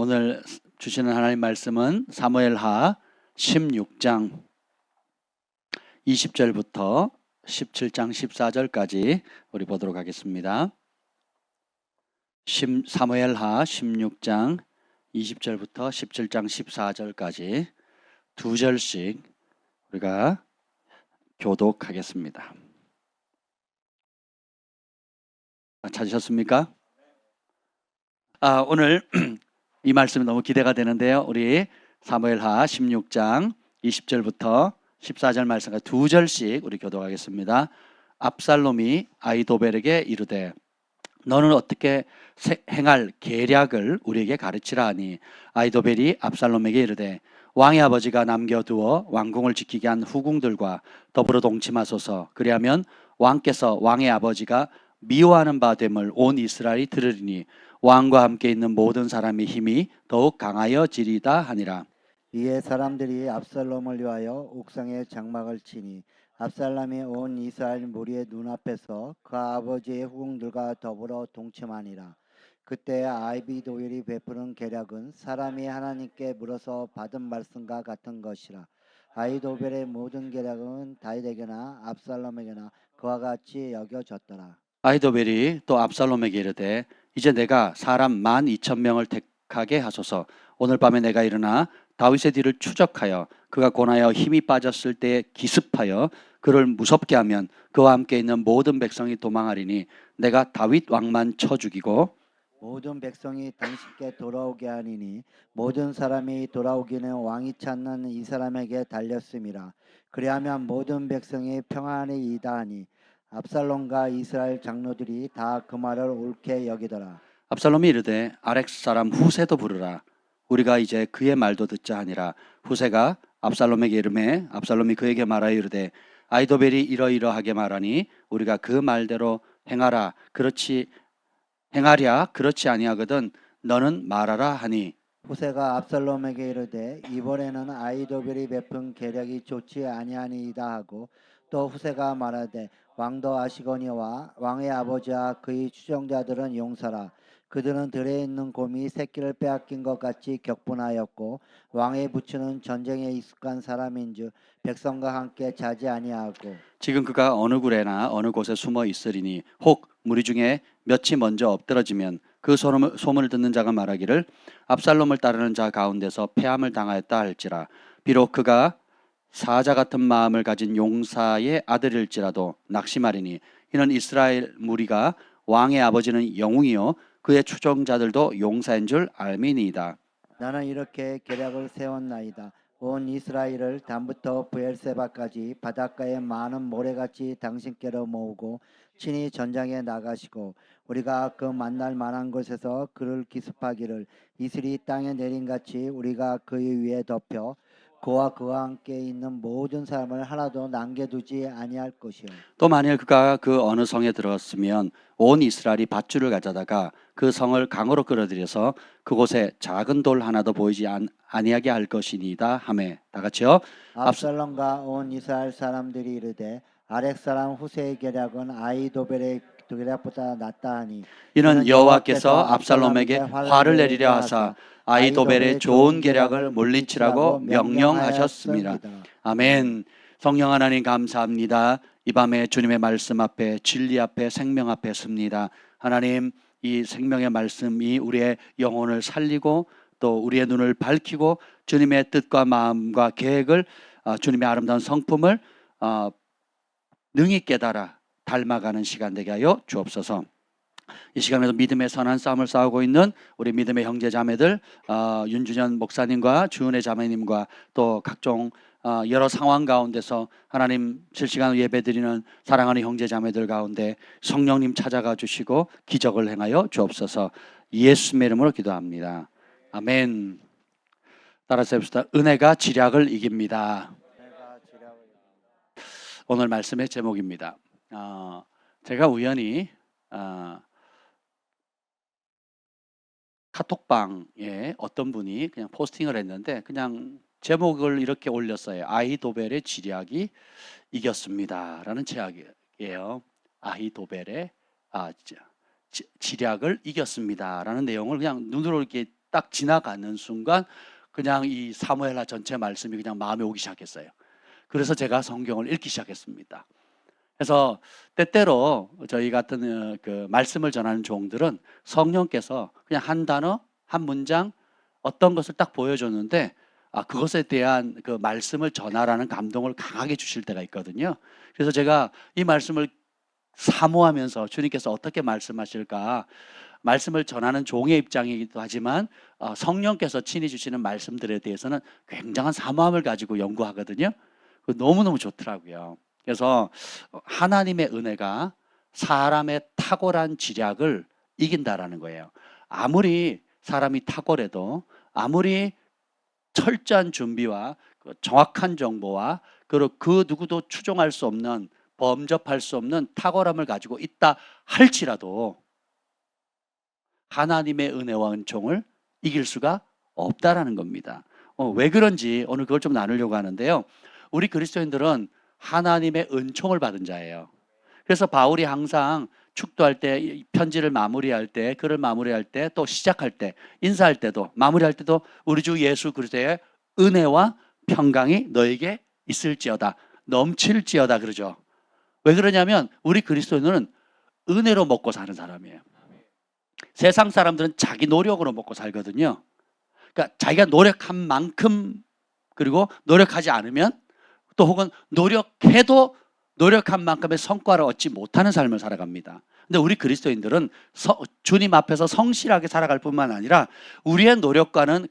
오늘 주시는 하나님 말씀은 사무엘하 16장 20절부터 17장 14절까지 우리 보도록 하겠습니다. 사무엘하 16장 20절부터 17장 14절까지 두 절씩 우리가 교독하겠습니다. 찾으셨습니까? 오늘 이 말씀이 너무 기대가 되는데요. 우리 사무엘하 16장 20절부터 14절 말씀까지 두 절씩 우리 교독하겠습니다. 압살롬이 아히도벨에게 이르되 너는 어떻게 행할 계략을 우리에게 가르치라 하니 아히도벨이 압살롬에게 이르되 왕의 아버지가 남겨두어 왕궁을 지키게 한 후궁들과 더불어 동침하소서. 그리하면 왕께서 왕의 아버지가 미워하는 바 됨을 온 이스라엘이 들으리니 왕과 함께 있는 모든 사람의 힘이 더욱 강하여지리다 하니라. 이에 사람들이 압살롬을 위하여 옥상에 장막을 치니 압살롬이 온 이스라엘 무리의 눈앞에서 그 아버지의 후궁들과 더불어 동침하니라. 그때 아히도벨이 베푸는 계략은 사람이 하나님께 물어서 받은 말씀과 같은 것이라. 아히도벨의 모든 계략은 다윗에게나 압살롬에게나 그와 같이 여겨졌더라. 아히도벨이 또 압살롬에게 이르되 이제 내가 사람 12,000명을 택하게 하소서. 오늘 밤에 내가 일어나 다윗의 뒤를 추적하여 그가 고나여 힘이 빠졌을 때 기습하여 그를 무섭게 하면 그와 함께 있는 모든 백성이 도망하리니 내가 다윗 왕만 쳐 죽이고 모든 백성이 당신께 돌아오게 하니니 모든 사람이 돌아오기는 왕이 찾는 이 사람에게 달렸음이라. 그리하면 모든 백성이 평안이이다 하니 압살롬과 이스라엘 장로들이 다 그 말을 옳게 여기더라. 압살롬이 이르되 아렉 사람 후세도 부르라. 우리가 이제 그의 말도 듣자 하니라. 후세가 압살롬에게 이르매 압살롬이 그에게 말하여 이르되 아히도벨이 이러이러하게 말하니 우리가 그 말대로 행하랴 그렇지 아니하거든 너는 말하라 하니 후세가 압살롬에게 이르되 이번에는 아히도벨이 베푼 계략이 좋지 아니하니이다 하고 또 후세가 말하되 왕도 아시거니와 왕의 아버지와 그의 추종자들은 용사라. 그들은 들에 있는 곰이 새끼를 빼앗긴 것 같이 격분하였고 왕의 부추는 전쟁에 익숙한 사람인즉 백성과 함께 자지 아니하고 지금 그가 어느 굴에나 어느 곳에 숨어 있으리니 혹 무리 중에 몇이 먼저 엎드러지면 그 소문을 듣는 자가 말하기를 압살롬을 따르는 자 가운데서 패함을 당하였다 할지라. 비록 그가 사자 같은 마음을 가진 용사의 아들일지라도 낙심하리니 이는 이스라엘 무리가 왕의 아버지는 영웅이요 그의 추종자들도 용사인 줄 알미니이다. 나는 이렇게 계략을 세웠나이다. 온 이스라엘을 단부터 브엘세바까지 바닷가에 많은 모래같이 당신께로 모으고 친히 전장에 나가시고 우리가 그 만날 만한 곳에서 그를 기습하기를 이슬이 땅에 내린같이 우리가 그의 위에 덮여 그와 그와 함께 있는 모든 사람을 하나도 남겨두지 아니할 것이요. 또 만일 그가 그 어느 성에 들어갔으면 온 이스라엘이 밧줄을 가져다가 그 성을 강으로 끌어들여서 그곳에 작은 돌 하나도 보이지 아니하게 할 것이니이다 하매 다 같이요. 압살롬과 온 이스라엘 사람들이 이르되 아렉 사람 후세의 계략은 아히도벨의 계략보다 낫다 하니 이는 여호와께서 압살롬에게 화를 내리려 하사 아히도벨의 좋은 계략을 물리치라고 명령하셨습니다. 아멘. 성령 하나님 감사합니다. 이 밤에 주님의 말씀 앞에 진리 앞에 생명 앞에 섭니다. 하나님 이 생명의 말씀이 우리의 영혼을 살리고 또 우리의 눈을 밝히고 주님의 뜻과 마음과 계획을 주님의 아름다운 성품을 능히 깨달아 닮아가는 시간 되게 하여 주옵소서. 이 시간에도 믿음의 선한 싸움을 싸우고 있는 우리 믿음의 형제 자매들 윤준현 목사님과 주은혜 자매님과 또 각종 여러 상황 가운데서 하나님 실시간 예배드리는 사랑하는 형제 자매들 가운데 성령님 찾아가 주시고 기적을 행하여 주옵소서. 예수님의 이름으로 기도합니다. 아멘. 따라서 해봅시다. 은혜가 지략을 이깁니다. 오늘 말씀의 제목입니다. 제가 우연히 카톡방에 어떤 분이 그냥 포스팅을 했는데 그냥 제목을 이렇게 올렸어요. 아히도벨의 지략이 이겼습니다 라는 제약이에요. 아히도벨의 지략을 이겼습니다 라는 내용을 그냥 눈으로 이렇게 딱 지나가는 순간 그냥 이 사무엘하 전체 말씀이 그냥 마음에 오기 시작했어요. 그래서 제가 성경을 읽기 시작했습니다. 그래서 때때로 저희 같은 그 말씀을 전하는 종들은 성령께서 그냥 한 단어, 한 문장 어떤 것을 딱 보여줬는데 그것에 대한 그 말씀을 전하라는 감동을 강하게 주실 때가 있거든요. 그래서 제가 이 말씀을 사모하면서 주님께서 어떻게 말씀하실까, 말씀을 전하는 종의 입장이기도 하지만 성령께서 친히 주시는 말씀들에 대해서는 굉장한 사모함을 가지고 연구하거든요. 너무너무 좋더라고요. 그래서 하나님의 은혜가 사람의 탁월한 지략을 이긴다라는 거예요. 아무리 사람이 탁월해도, 아무리 철저한 준비와 정확한 정보와 그리고 그 누구도 추종할 수 없는, 범접할 수 없는 탁월함을 가지고 있다 할지라도 하나님의 은혜와 은총을 이길 수가 없다라는 겁니다. 왜 그런지 오늘 그걸 좀 나누려고 하는데요. 우리 그리스도인들은 하나님의 은총을 받은 자예요. 그래서 바울이 항상 축도할 때, 편지를 마무리할 때, 글을 마무리할 때, 또 시작할 때, 인사할 때도, 마무리할 때도 우리 주 예수 그리스도의 은혜와 평강이 너에게 있을지어다, 넘칠지어다 그러죠. 왜 그러냐면 우리 그리스도인은 은혜로 먹고 사는 사람이에요. 세상 사람들은 자기 노력으로 먹고 살거든요. 그러니까 자기가 노력한 만큼, 그리고 노력하지 않으면, 또 혹은 노력해도 노력한 만큼의 성과를 얻지 못하는 삶을 살아갑니다. 근데 우리 그리스도인들은 주님 앞에서 성실하게 살아갈 뿐만 아니라 우리의 노력과는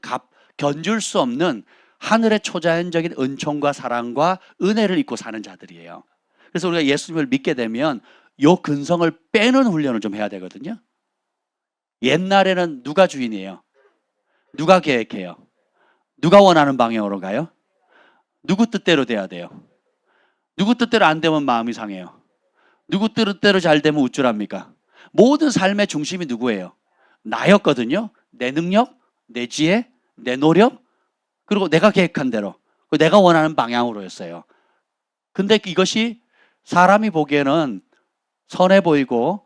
견줄 수 없는 하늘의 초자연적인 은총과 사랑과 은혜를 입고 사는 자들이에요. 그래서 우리가 예수님을 믿게 되면 요 근성을 빼는 훈련을 좀 해야 되거든요. 옛날에는 누가 주인이에요? 누가 계획해요? 누가 원하는 방향으로 가요? 누구 뜻대로 돼야 돼요? 누구 뜻대로 안 되면 마음이 상해요. 누구 뜻대로 잘 되면 우쭐합니까? 모든 삶의 중심이 누구예요? 나였거든요. 내 능력, 내 지혜, 내 노력, 그리고 내가 계획한 대로, 내가 원하는 방향으로였어요. 근데 이것이 사람이 보기에는 선해 보이고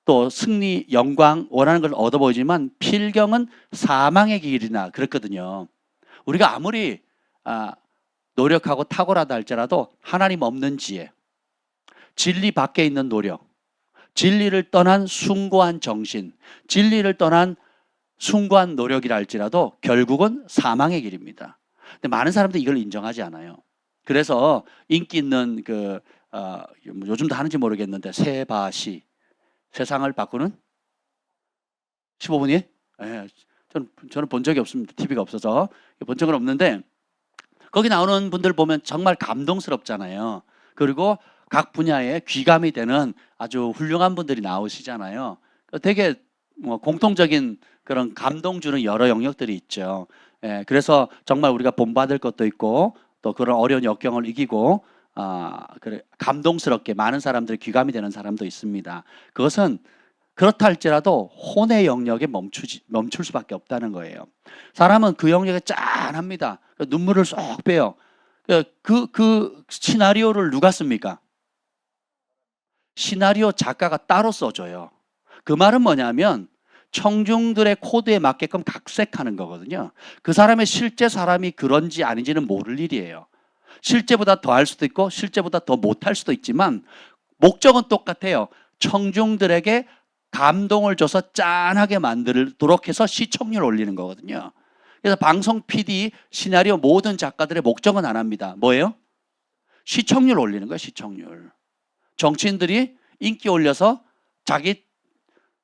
또 승리, 영광, 원하는 걸 얻어 보이지만 필경은 사망의 길이나 그렇거든요. 우리가 아무리 노력하고 탁월하다 할지라도 하나님 없는 지혜, 진리 밖에 있는 노력, 진리를 떠난 숭고한 정신, 진리를 떠난 숭고한 노력이라 할지라도 결국은 사망의 길입니다. 근데 많은 사람들이 이걸 인정하지 않아요. 그래서 인기 있는 요즘도 하는지 모르겠는데 세바시, 세상을 바꾸는 15분이? 네, 저는 본 적이 없습니다. TV가 없어서 본 적은 없는데 거기 나오는 분들 보면 정말 감동스럽잖아요. 그리고 각 분야에 귀감이 되는 아주 훌륭한 분들이 나오시잖아요. 되게 공통적인 그런 감동 주는 여러 영역들이 있죠. 그래서 정말 우리가 본받을 것도 있고 또 그런 어려운 역경을 이기고 감동스럽게 많은 사람들이 귀감이 되는 사람도 있습니다. 그것은 그렇다 할지라도 혼의 영역에 멈출 수밖에 없다는 거예요. 사람은 그 영역에 짠합니다. 눈물을 쏙 빼요. 그 시나리오를 누가 씁니까? 시나리오 작가가 따로 써줘요. 그 말은 뭐냐면 청중들의 코드에 맞게끔 각색하는 거거든요. 그 사람의 실제 사람이 그런지 아닌지는 모를 일이에요. 실제보다 더 할 수도 있고 실제보다 더 못할 수도 있지만 목적은 똑같아요. 청중들에게 감동을 줘서 짠하게 만들도록 해서 시청률 올리는 거거든요. 그래서 방송 PD, 시나리오 모든 작가들의 목적은 안 합니다. 뭐예요? 시청률 올리는 거예요. 시청률. 정치인들이 인기 올려서 자기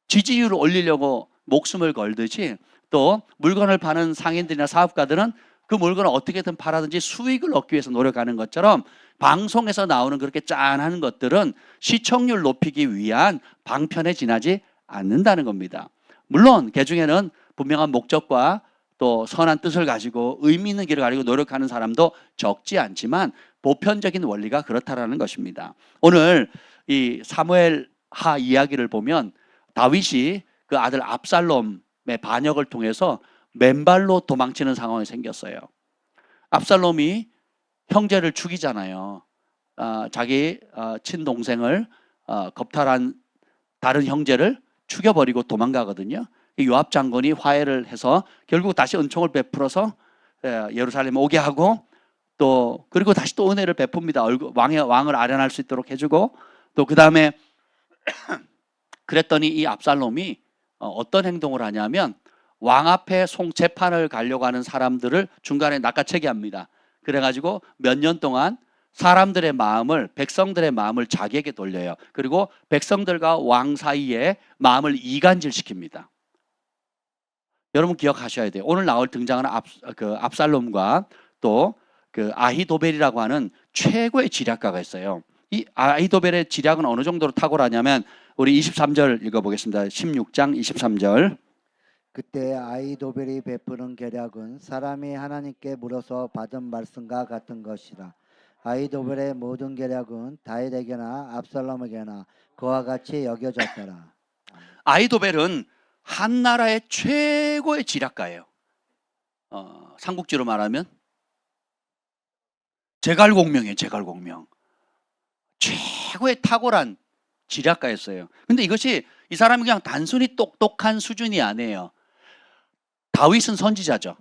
지지율을 올리려고 목숨을 걸듯이 또 물건을 파는 상인들이나 사업가들은 그 물건을 어떻게든 팔아든지 수익을 얻기 위해서 노력하는 것처럼 방송에서 나오는 그렇게 짠하는 것들은 시청률 높이기 위한 방편에 지나지 않는다는 겁니다. 물론 그중에는 분명한 목적과 또 선한 뜻을 가지고 의미 있는 길을 가지고 노력하는 사람도 적지 않지만 보편적인 원리가 그렇다라는 것입니다. 오늘 이 사무엘하 이야기를 보면 다윗이 그 아들 압살롬의 반역을 통해서 맨발로 도망치는 상황이 생겼어요. 압살롬이 형제를 죽이잖아요. 자기 친동생을 겁탈한 다른 형제를 죽여버리고 도망가거든요. 이 요압 장군이 화해를 해서 결국 다시 은총을 베풀어서 예루살렘에 오게 하고 또 그리고 다시 또 은혜를 베풉니다. 왕을 아련할 수 있도록 해주고 또 그 다음에 그랬더니 이 압살롬이 어떤 행동을 하냐면 왕 앞에 재판을 가려고 하는 사람들을 중간에 낚아채게 합니다. 그래가지고 몇 년 동안 사람들의 마음을, 백성들의 마음을 자기에게 돌려요. 그리고 백성들과 왕 사이에 마음을 이간질시킵니다. 여러분 기억하셔야 돼요. 오늘 등장하는 압살롬과 또 그 아히도벨이라고 하는 최고의 지략가가 있어요. 이 아히도벨의 지략은 어느 정도로 탁월하냐면 우리 23절 읽어보겠습니다. 16장 23절. 그때 아히도벨이 베푸는 계략은 사람이 하나님께 물어서 받은 말씀과 같은 것이라. 아히도벨의 모든 계략은 다윗에게나 압살롬에게나 그와 같이 여겨졌더라. 아히도벨은 한 나라의 최고의 지략가예요. 삼국지로 말하면 제갈공명이에요. 제갈공명. 최고의 탁월한 지략가였어요. 근데 이것이 이 사람이 그냥 단순히 똑똑한 수준이 아니에요. 다윗은 선지자죠.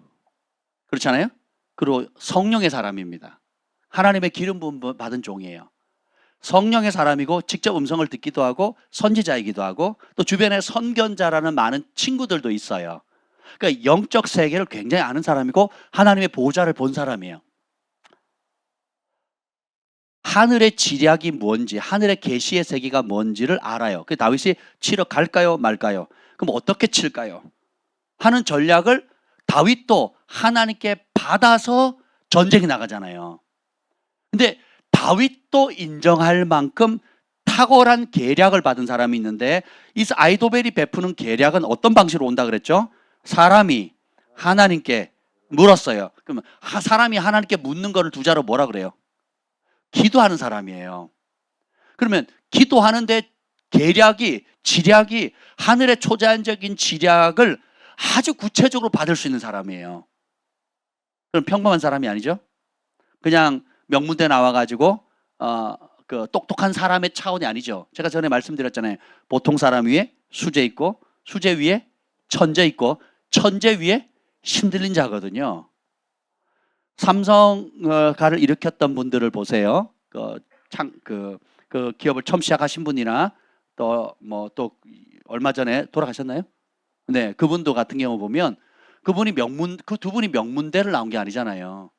그렇잖아요. 그리고 성령의 사람입니다. 하나님의 기름 부음 받은 종이에요. 성령의 사람이고 직접 음성을 듣기도 하고 선지자이기도 하고 또 주변에 선견자라는 많은 친구들도 있어요. 그러니까 영적 세계를 굉장히 아는 사람이고 하나님의 보호자를 본 사람이에요. 하늘의 지략이 뭔지, 하늘의 계시의 세계가 뭔지를 알아요. 그 다윗이 치러 갈까요, 말까요? 그럼 어떻게 칠까요? 하는 전략을 다윗도 하나님께 받아서 전쟁에 나가잖아요. 근데 다윗도 인정할 만큼 탁월한 계략을 받은 사람이 있는데 이 아히도벨이 베푸는 계략은 어떤 방식으로 온다 그랬죠? 사람이 하나님께 물었어요. 그러면 사람이 하나님께 묻는 거를 두 자로 뭐라 그래요? 기도하는 사람이에요. 그러면 기도하는데 지략이 하늘의 초자연적인 지략을 아주 구체적으로 받을 수 있는 사람이에요. 그럼 평범한 사람이 아니죠? 그냥 명문대 나와가지고 그 똑똑한 사람의 차원이 아니죠. 제가 전에 말씀드렸잖아요. 보통 사람 위에 수재 있고 수재 위에 천재 있고 천재 위에 신들린 자거든요. 삼성가를 일으켰던 분들을 보세요. 그 기업을 처음 시작하신 분이나 또 얼마 전에 돌아가셨나요? 네, 그분도 같은 경우 보면 그 두 분이 명문대를 나온 게 아니잖아요.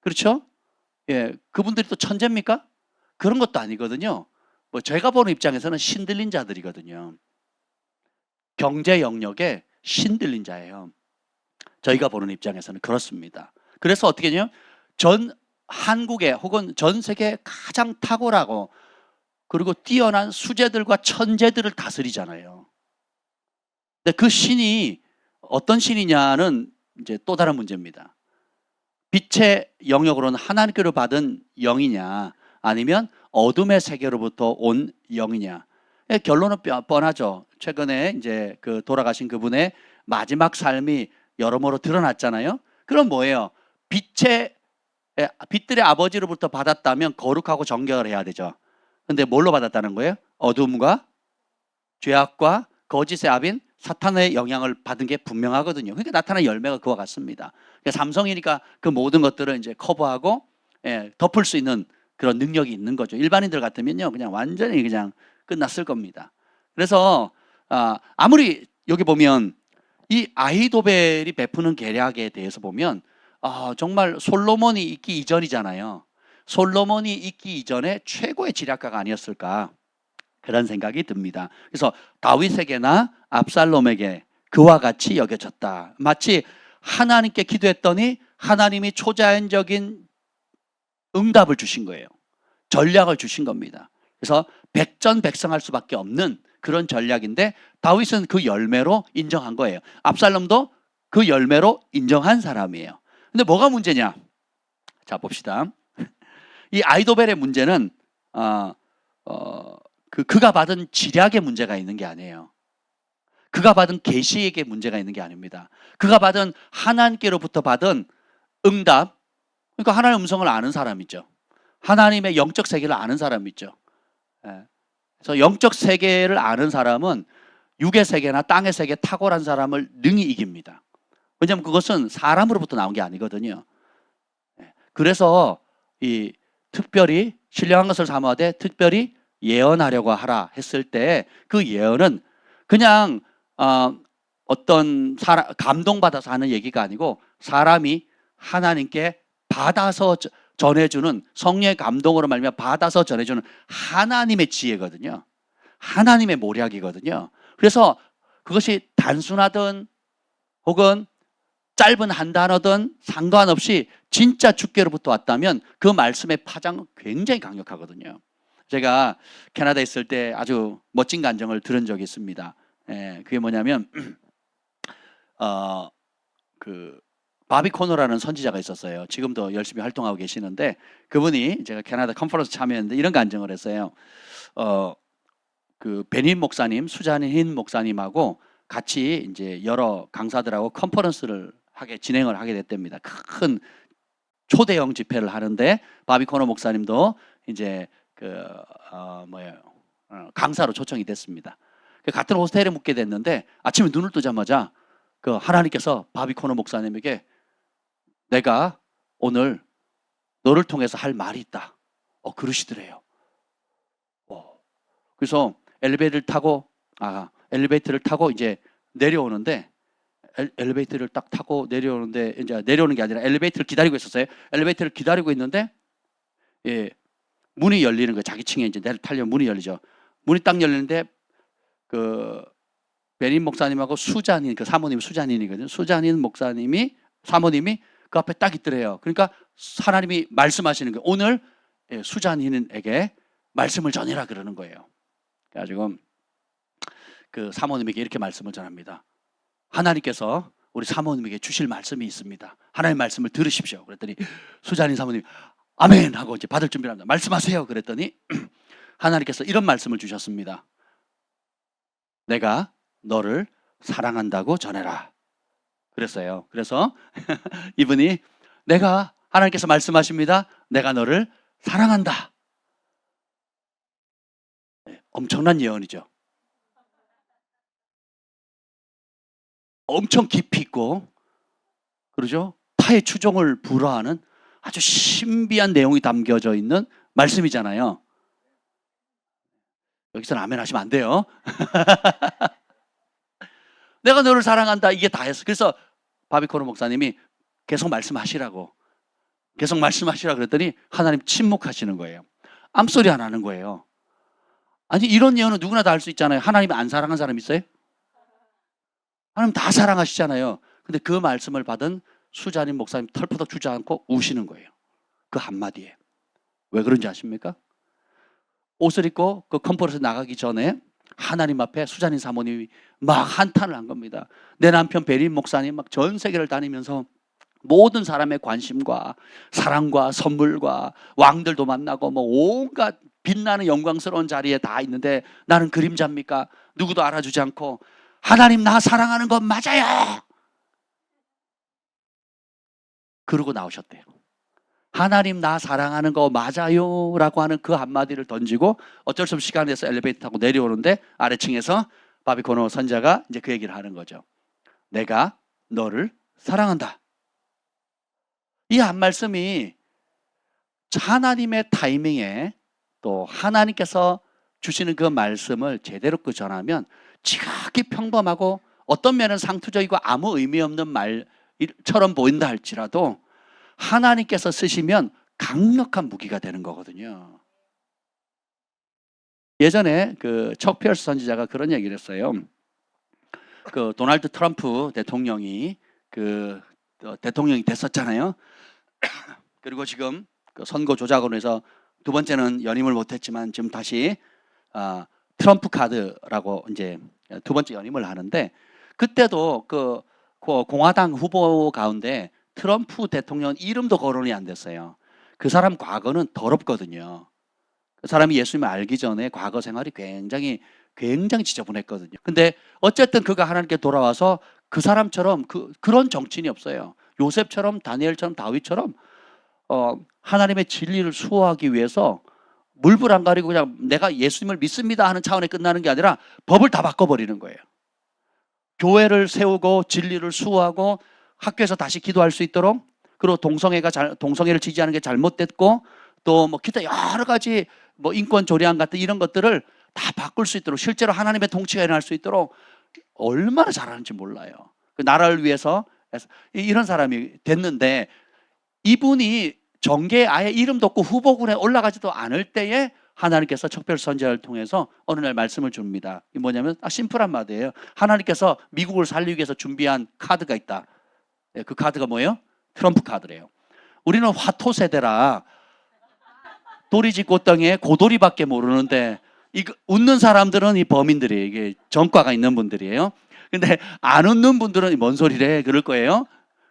그렇죠? 예, 그분들이 또 천재입니까? 그런 것도 아니거든요. 제가 보는 입장에서는 신들린 자들이거든요. 경제 영역에 신들린 자예요. 저희가 보는 입장에서는 그렇습니다. 그래서 어떻게 해요? 전 한국에 혹은 전 세계에 가장 탁월하고 그리고 뛰어난 수재들과 천재들을 다스리잖아요. 근데 그 신이 어떤 신이냐는 이제 또 다른 문제입니다. 빛의 영역으로는 하나님께로 받은 영이냐 아니면 어둠의 세계로부터 온 영이냐. 결론은 뻔하죠. 최근에 이제 돌아가신 그분의 마지막 삶이 여러모로 드러났잖아요. 그럼 뭐예요? 빛들의 아버지로부터 받았다면 거룩하고 정결을 해야 되죠. 근데 뭘로 받았다는 거예요? 어둠과 죄악과 거짓의 아빈 사탄의 영향을 받은 게 분명하거든요. 그러니까 나타난 열매가 그와 같습니다. 그러니까 삼성이니까 그 모든 것들을 이제 커버하고 덮을 수 있는 그런 능력이 있는 거죠. 일반인들 같으면요, 그냥 완전히 그냥 끝났을 겁니다. 그래서 아무리 여기 보면 이 아히도벨이 베푸는 계략에 대해서 보면 정말 솔로몬이 있기 이전이잖아요. 솔로몬이 있기 이전에 최고의 지략가가 아니었을까 그런 생각이 듭니다. 그래서 다윗에게나 압살롬에게 그와 같이 여겨졌다. 마치 하나님께 기도했더니 하나님이 초자연적인 응답을 주신 거예요. 전략을 주신 겁니다. 그래서 백전백승할 수밖에 없는 그런 전략인데 다윗은 그 열매로 인정한 거예요. 압살롬도 그 열매로 인정한 사람이에요. 근데 뭐가 문제냐? 자, 봅시다. 이 아히도벨의 문제는 그가 받은 지략의 문제가 있는 게 아니에요. 그가 받은 계시에게 문제가 있는 게 아닙니다. 그가 받은 하나님께로부터 받은 응답, 그러니까 하나님의 음성을 아는 사람이죠. 하나님의 영적 세계를 아는 사람이죠. 그래서 영적 세계를 아는 사람은 육의 세계나 땅의 세계 탁월한 사람을 능히 이깁니다. 왜냐하면 그것은 사람으로부터 나온 게 아니거든요. 그래서 이 특별히 신령한 것을 사모하되 특별히 예언하려고 하라 했을 때 그 예언은 그냥 어떤 사람 감동받아서 하는 얘기가 아니고 사람이 하나님께 받아서 전해주는 성령의 감동으로 말미암아 받아서 전해주는 하나님의 지혜거든요. 하나님의 모략이거든요. 그래서 그것이 단순하든 혹은 짧은 한 단어든 상관없이 진짜 주께로부터 왔다면 그 말씀의 파장은 굉장히 강력하거든요. 제가 캐나다에 있을 때 아주 멋진 간증을 들은 적이 있습니다. 그게 뭐냐면 그 바비 코너라는 선지자가 있었어요. 지금도 열심히 활동하고 계시는데 그분이 제가 캐나다 컨퍼런스 참여했는데 이런 간증을 했어요. 그 베닌 목사님, 수잔인 목사님하고 같이 이제 여러 강사들하고 컨퍼런스를 진행을 하게 됐답니다. 큰 초대형 집회를 하는데 바비 코너 목사님도 이제 강사로 초청이 됐습니다. 같은 호스텔에 묵게 됐는데 아침에 눈을 뜨자마자 그 하나님께서 바비 코너 목사님에게 내가 오늘 너를 통해서 할 말이 있다. 그러시더래요. 그래서 엘리베이터를 타고 이제 내려오는데 엘리베이터를 딱 타고 내려오는데 이제 내려오는 게 아니라 엘리베이터를 기다리고 있었어요. 엘리베이터를 기다리고 있는데 문이 열리는 거예요. 자기 층에 이제 타려면 문이 열리죠. 문이 딱 열리는데 그 베닌 목사님하고 수잔인 그 사모님 수잔인이거든요. 수잔인 목사님이 사모님이 그 앞에 딱 있더래요. 그러니까 하나님이 말씀하시는 거예요. 오늘 수잔인에게 말씀을 전해라 그러는 거예요. 그래가지고 그 사모님에게 이렇게 말씀을 전합니다. 하나님께서 우리 사모님에게 주실 말씀이 있습니다. 하나님의 말씀을 들으십시오. 그랬더니 수잔인 사모님이 아멘 하고 이제 받을 준비를 합니다. 말씀하세요. 그랬더니 하나님께서 이런 말씀을 주셨습니다. 내가 너를 사랑한다고 전해라. 그랬어요. 그래서 이분이 하나님께서 말씀하십니다. 내가 너를 사랑한다. 엄청난 예언이죠. 엄청 깊이 있고 그러죠. 타의 추종을 불허하는 아주 신비한 내용이 담겨져 있는 말씀이잖아요. 여기서는 아멘 하시면 안 돼요. 내가 너를 사랑한다. 이게 다였어. 그래서 바비코너 목사님이 계속 말씀하시라고 그랬더니 하나님 침묵하시는 거예요. 암소리 안 하는 거예요. 아니 이런 예언은 누구나 다 할 수 있잖아요. 하나님이 안 사랑한 사람 있어요? 하나님 다 사랑하시잖아요. 근데 그 말씀을 받은 수잔인 목사님 털푸덕 주저앉고 우시는 거예요. 그 한마디에. 왜 그런지 아십니까? 옷을 입고 그 컨퍼런스 나가기 전에 하나님 앞에 수잔인 사모님이 막 한탄을 한 겁니다. 내 남편 베린 목사님 막 전 세계를 다니면서 모든 사람의 관심과 사랑과 선물과 왕들도 만나고 뭐 온갖 빛나는 영광스러운 자리에 다 있는데 나는 그림자입니까? 누구도 알아주지 않고 하나님 나 사랑하는 건 맞아요. 그러고 나오셨대요. 하나님 나 사랑하는 거 맞아요 라고 하는 그 한마디를 던지고 어쩔 수 없이 시간이 돼서 엘리베이터 타고 내려오는데 아래층에서 바비코너 선자가 이제 그 얘기를 하는 거죠. 내가 너를 사랑한다. 이 한 말씀이 하나님의 타이밍에 또 하나님께서 주시는 그 말씀을 제대로 전하면 지극히 평범하고 어떤 면은 상투적이고 아무 의미 없는 말처럼 보인다 할지라도 하나님께서 쓰시면 강력한 무기가 되는 거거든요. 예전에 그 척 피어스 선지자가 그런 얘기를 했어요. 그 도널드 트럼프 대통령이 대통령이 됐었잖아요. 그리고 지금 그 선거 조작으로 해서 두 번째는 연임을 못했지만 지금 다시 트럼프 카드라고 이제 두 번째 연임을 하는데 그때도 그 공화당 후보 가운데 트럼프 대통령 이름도 거론이 안 됐어요. 그 사람 과거는 더럽거든요. 그 사람이 예수님을 알기 전에 과거 생활이 굉장히 지저분했거든요. 근데 어쨌든 그가 하나님께 돌아와서 그 사람처럼 그런 정치인이 없어요. 요셉처럼 다니엘처럼 다윗처럼 하나님의 진리를 수호하기 위해서 물불 안 가리고 그냥 내가 예수님을 믿습니다 하는 차원에 끝나는 게 아니라 법을 다 바꿔버리는 거예요. 교회를 세우고 진리를 수호하고 학교에서 다시 기도할 수 있도록, 그리고 동성애를 지지하는 게 잘못됐고 또 뭐 기타 여러 가지 뭐 인권 조례안 같은 이런 것들을 다 바꿀 수 있도록, 실제로 하나님의 통치가 일어날 수 있도록 얼마나 잘하는지 몰라요. 그 나라를 위해서 이런 사람이 됐는데, 이분이 정계에 아예 이름도 없고 후보군에 올라가지도 않을 때에 하나님께서 척별 선지자를 통해서 어느 날 말씀을 줍니다. 이 뭐냐면 심플한 말이에요. 하나님께서 미국을 살리기 위해서 준비한 카드가 있다. 그 카드가 뭐예요? 트럼프 카드래요. 우리는 화토 세대라 도리지 꽃덩이에 고도리밖에 모르는데, 웃는 사람들은 이 범인들이에요. 이게 전과가 있는 분들이에요. 근데 안 웃는 분들은 뭔 소리래 그럴 거예요.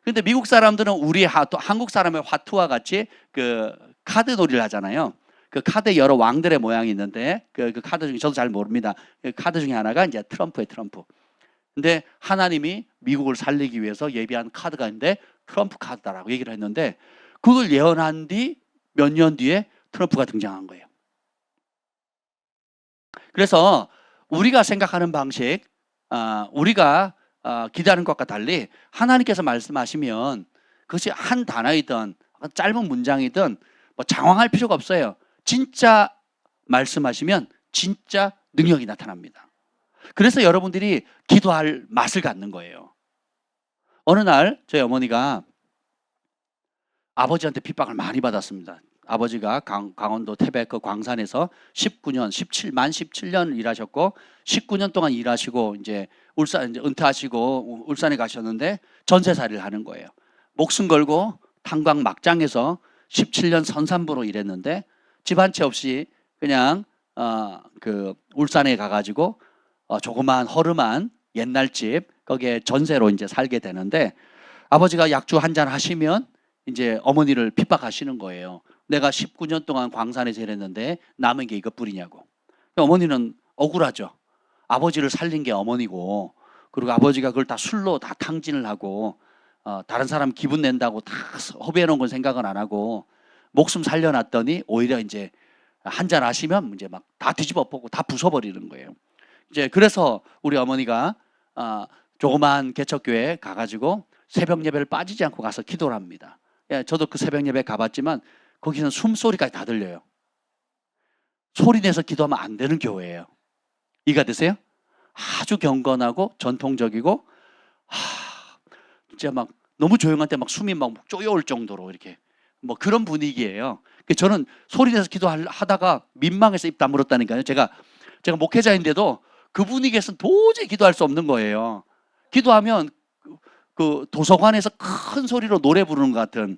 근데 미국 사람들은 우리 한국 사람의 화투와 같이 그 카드 놀이를 하잖아요. 그 카드 여러 왕들의 모양이 있는데 그 카드 중에 저도 잘 모릅니다. 그 카드 중에 하나가 이제 트럼프예요, 트럼프. 근데 하나님이 미국을 살리기 위해서 예비한 카드가 있는데 트럼프 카드다라고 얘기를 했는데, 그걸 예언한 뒤 몇 년 뒤에 트럼프가 등장한 거예요. 그래서 우리가 생각하는 방식, 우리가 기대하는 것과 달리 하나님께서 말씀하시면 그것이 한 단어이든 짧은 문장이든 뭐 장황할 필요가 없어요. 진짜 말씀하시면 진짜 능력이 나타납니다. 그래서 여러분들이 기도할 맛을 갖는 거예요. 어느 날 저희 어머니가 아버지한테 핍박을 많이 받았습니다. 아버지가 강원도 태백 그 광산에서 17만 17년 일하셨고 19년 동안 일하시고 이제 이제 은퇴하시고 울산에 가셨는데 전세살이를 하는 거예요. 목숨 걸고 탄광 막장에서 17년 선산부로 일했는데 집 한 채 없이 그냥 그 울산에 가가지고 조그만 허름한 옛날 집 거기에 전세로 이제 살게 되는데, 아버지가 약주 한 잔 하시면 이제 어머니를 핍박하시는 거예요. 내가 19년 동안 광산에서 일했는데 남은 게 이것뿐이냐고. 어머니는 억울하죠. 아버지를 살린 게 어머니고, 그리고 아버지가 그걸 다 술로 다 탕진을 하고 다른 사람 기분 낸다고 다 허비해 놓은 건 생각은 안 하고 목숨 살려놨더니 오히려 이제 한 잔 하시면 이제 막 다 뒤집어 엎고 다 부숴버리는 거예요. 이제 그래서 우리 어머니가 조그만 개척교회에 가가지고 새벽 예배를 빠지지 않고 가서 기도를 합니다. 예, 저도 그 새벽 예배 가봤지만 거기는 숨소리까지 다 들려요. 소리 내서 기도하면 안 되는 교회예요. 이해가 되세요? 아주 경건하고 전통적이고, 진짜 막 너무 조용할 때 막 숨이 막 쪼여올 정도로 이렇게 뭐 그런 분위기예요. 저는 소리 내서 기도하다가 민망해서 입 다물었다니까요. 제가 목회자인데도 그 분위기에서는 도저히 기도할 수 없는 거예요. 기도하면 그 도서관에서 큰 소리로 노래 부르는 것 같은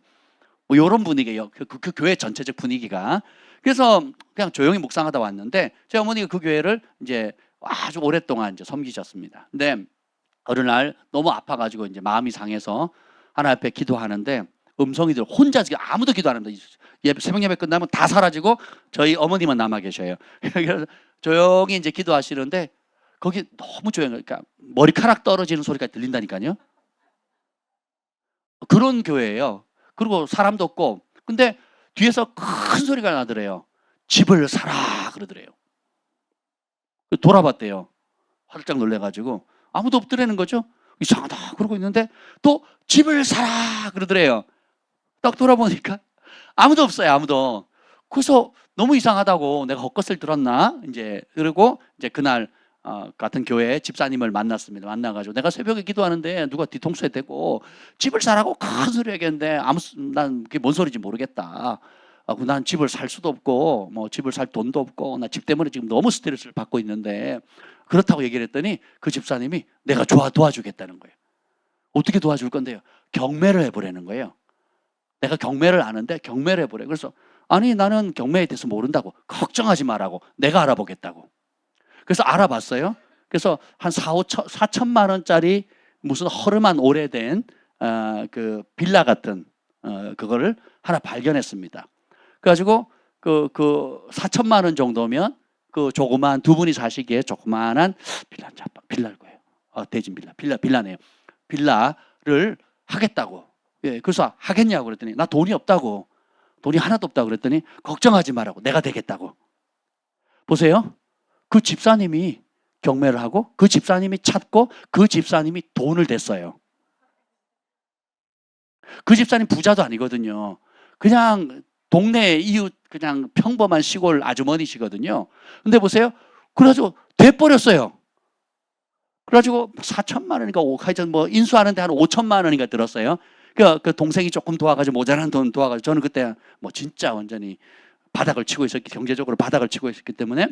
뭐 이런 분위기예요. 그 교회 전체적 분위기가. 그래서 그냥 조용히 묵상하다 왔는데, 제 어머니가 그 교회를 이제 아주 오랫동안 이제 섬기셨습니다. 근데 어느 날 너무 아파가지고 이제 마음이 상해서 하나님 앞에 기도하는데 음성이 들어. 혼자 지금 아무도 기도 안 합니다. 새벽 예배 끝나면 다 사라지고 저희 어머니만 남아 계셔요. 그래서 조용히 이제 기도하시는데 거기 너무 조용해요. 그러니까 머리카락 떨어지는 소리가 들린다니까요. 그런 교회예요. 그리고 사람도 없고. 근데 뒤에서 큰 소리가 나더래요. 집을 사라 그러더래요. 돌아봤대요. 활짝 놀래가지고 아무도 없더라는 거죠. 이상하다 그러고 있는데 또 집을 사라 그러더래요. 딱 돌아보니까 아무도 없어요. 아무도. 그래서 너무 이상하다고 내가 헛것을 들었나 이제, 그리고 이제 그날 같은 교회 집사님을 만났습니다. 만나가지고 내가 새벽에 기도하는데 누가 뒤통수에 대고 집을 사라고 큰 소리 얘기했는데 난 그게 뭔 소리인지 모르겠다. 난 집을 살 수도 없고 뭐 집을 살 돈도 없고 나 집 때문에 지금 너무 스트레스를 받고 있는데, 그렇다고 얘기를 했더니 그 집사님이 내가 도와주겠다는 거예요. 어떻게 도와줄 건데요? 경매를 해보라는 거예요. 내가 경매를 아는데 경매를 해보래. 그래서 아니 나는 경매에 대해서 모른다고. 걱정하지 마라고. 내가 알아보겠다고. 그래서 알아봤어요. 그래서 한 4천만 원짜리 무슨 허름한 오래된 그 빌라 같은 그거를 하나 발견했습니다. 그래가지고 그 4천만 원 정도면 그 조그만 두 분이 사시기에 조그만한 빌라일 거예요. 대진 빌라네요. 빌라를 하겠다고. 예, 그래서 하겠냐고 그랬더니 나 돈이 없다고. 돈이 하나도 없다고 그랬더니 걱정하지 말라고. 내가 되겠다고. 보세요. 그 집사님이 경매를 하고 그 집사님이 찾고 그 집사님이 돈을 댔어요. 그 집사님 부자도 아니거든요. 그냥 동네 이웃 그냥 평범한 시골 아주머니시거든요. 근데 보세요. 그래가지고 돼버렸어요. 그래가지고 4천만 원인가 하여튼 뭐 인수하는데 한 5천만 원인가 들었어요. 그 동생이 조금 도와가지고 모자란 돈 도와가지고 저는 그때 뭐 진짜 완전히 바닥을 치고 있었기 경제적으로 바닥을 치고 있었기 때문에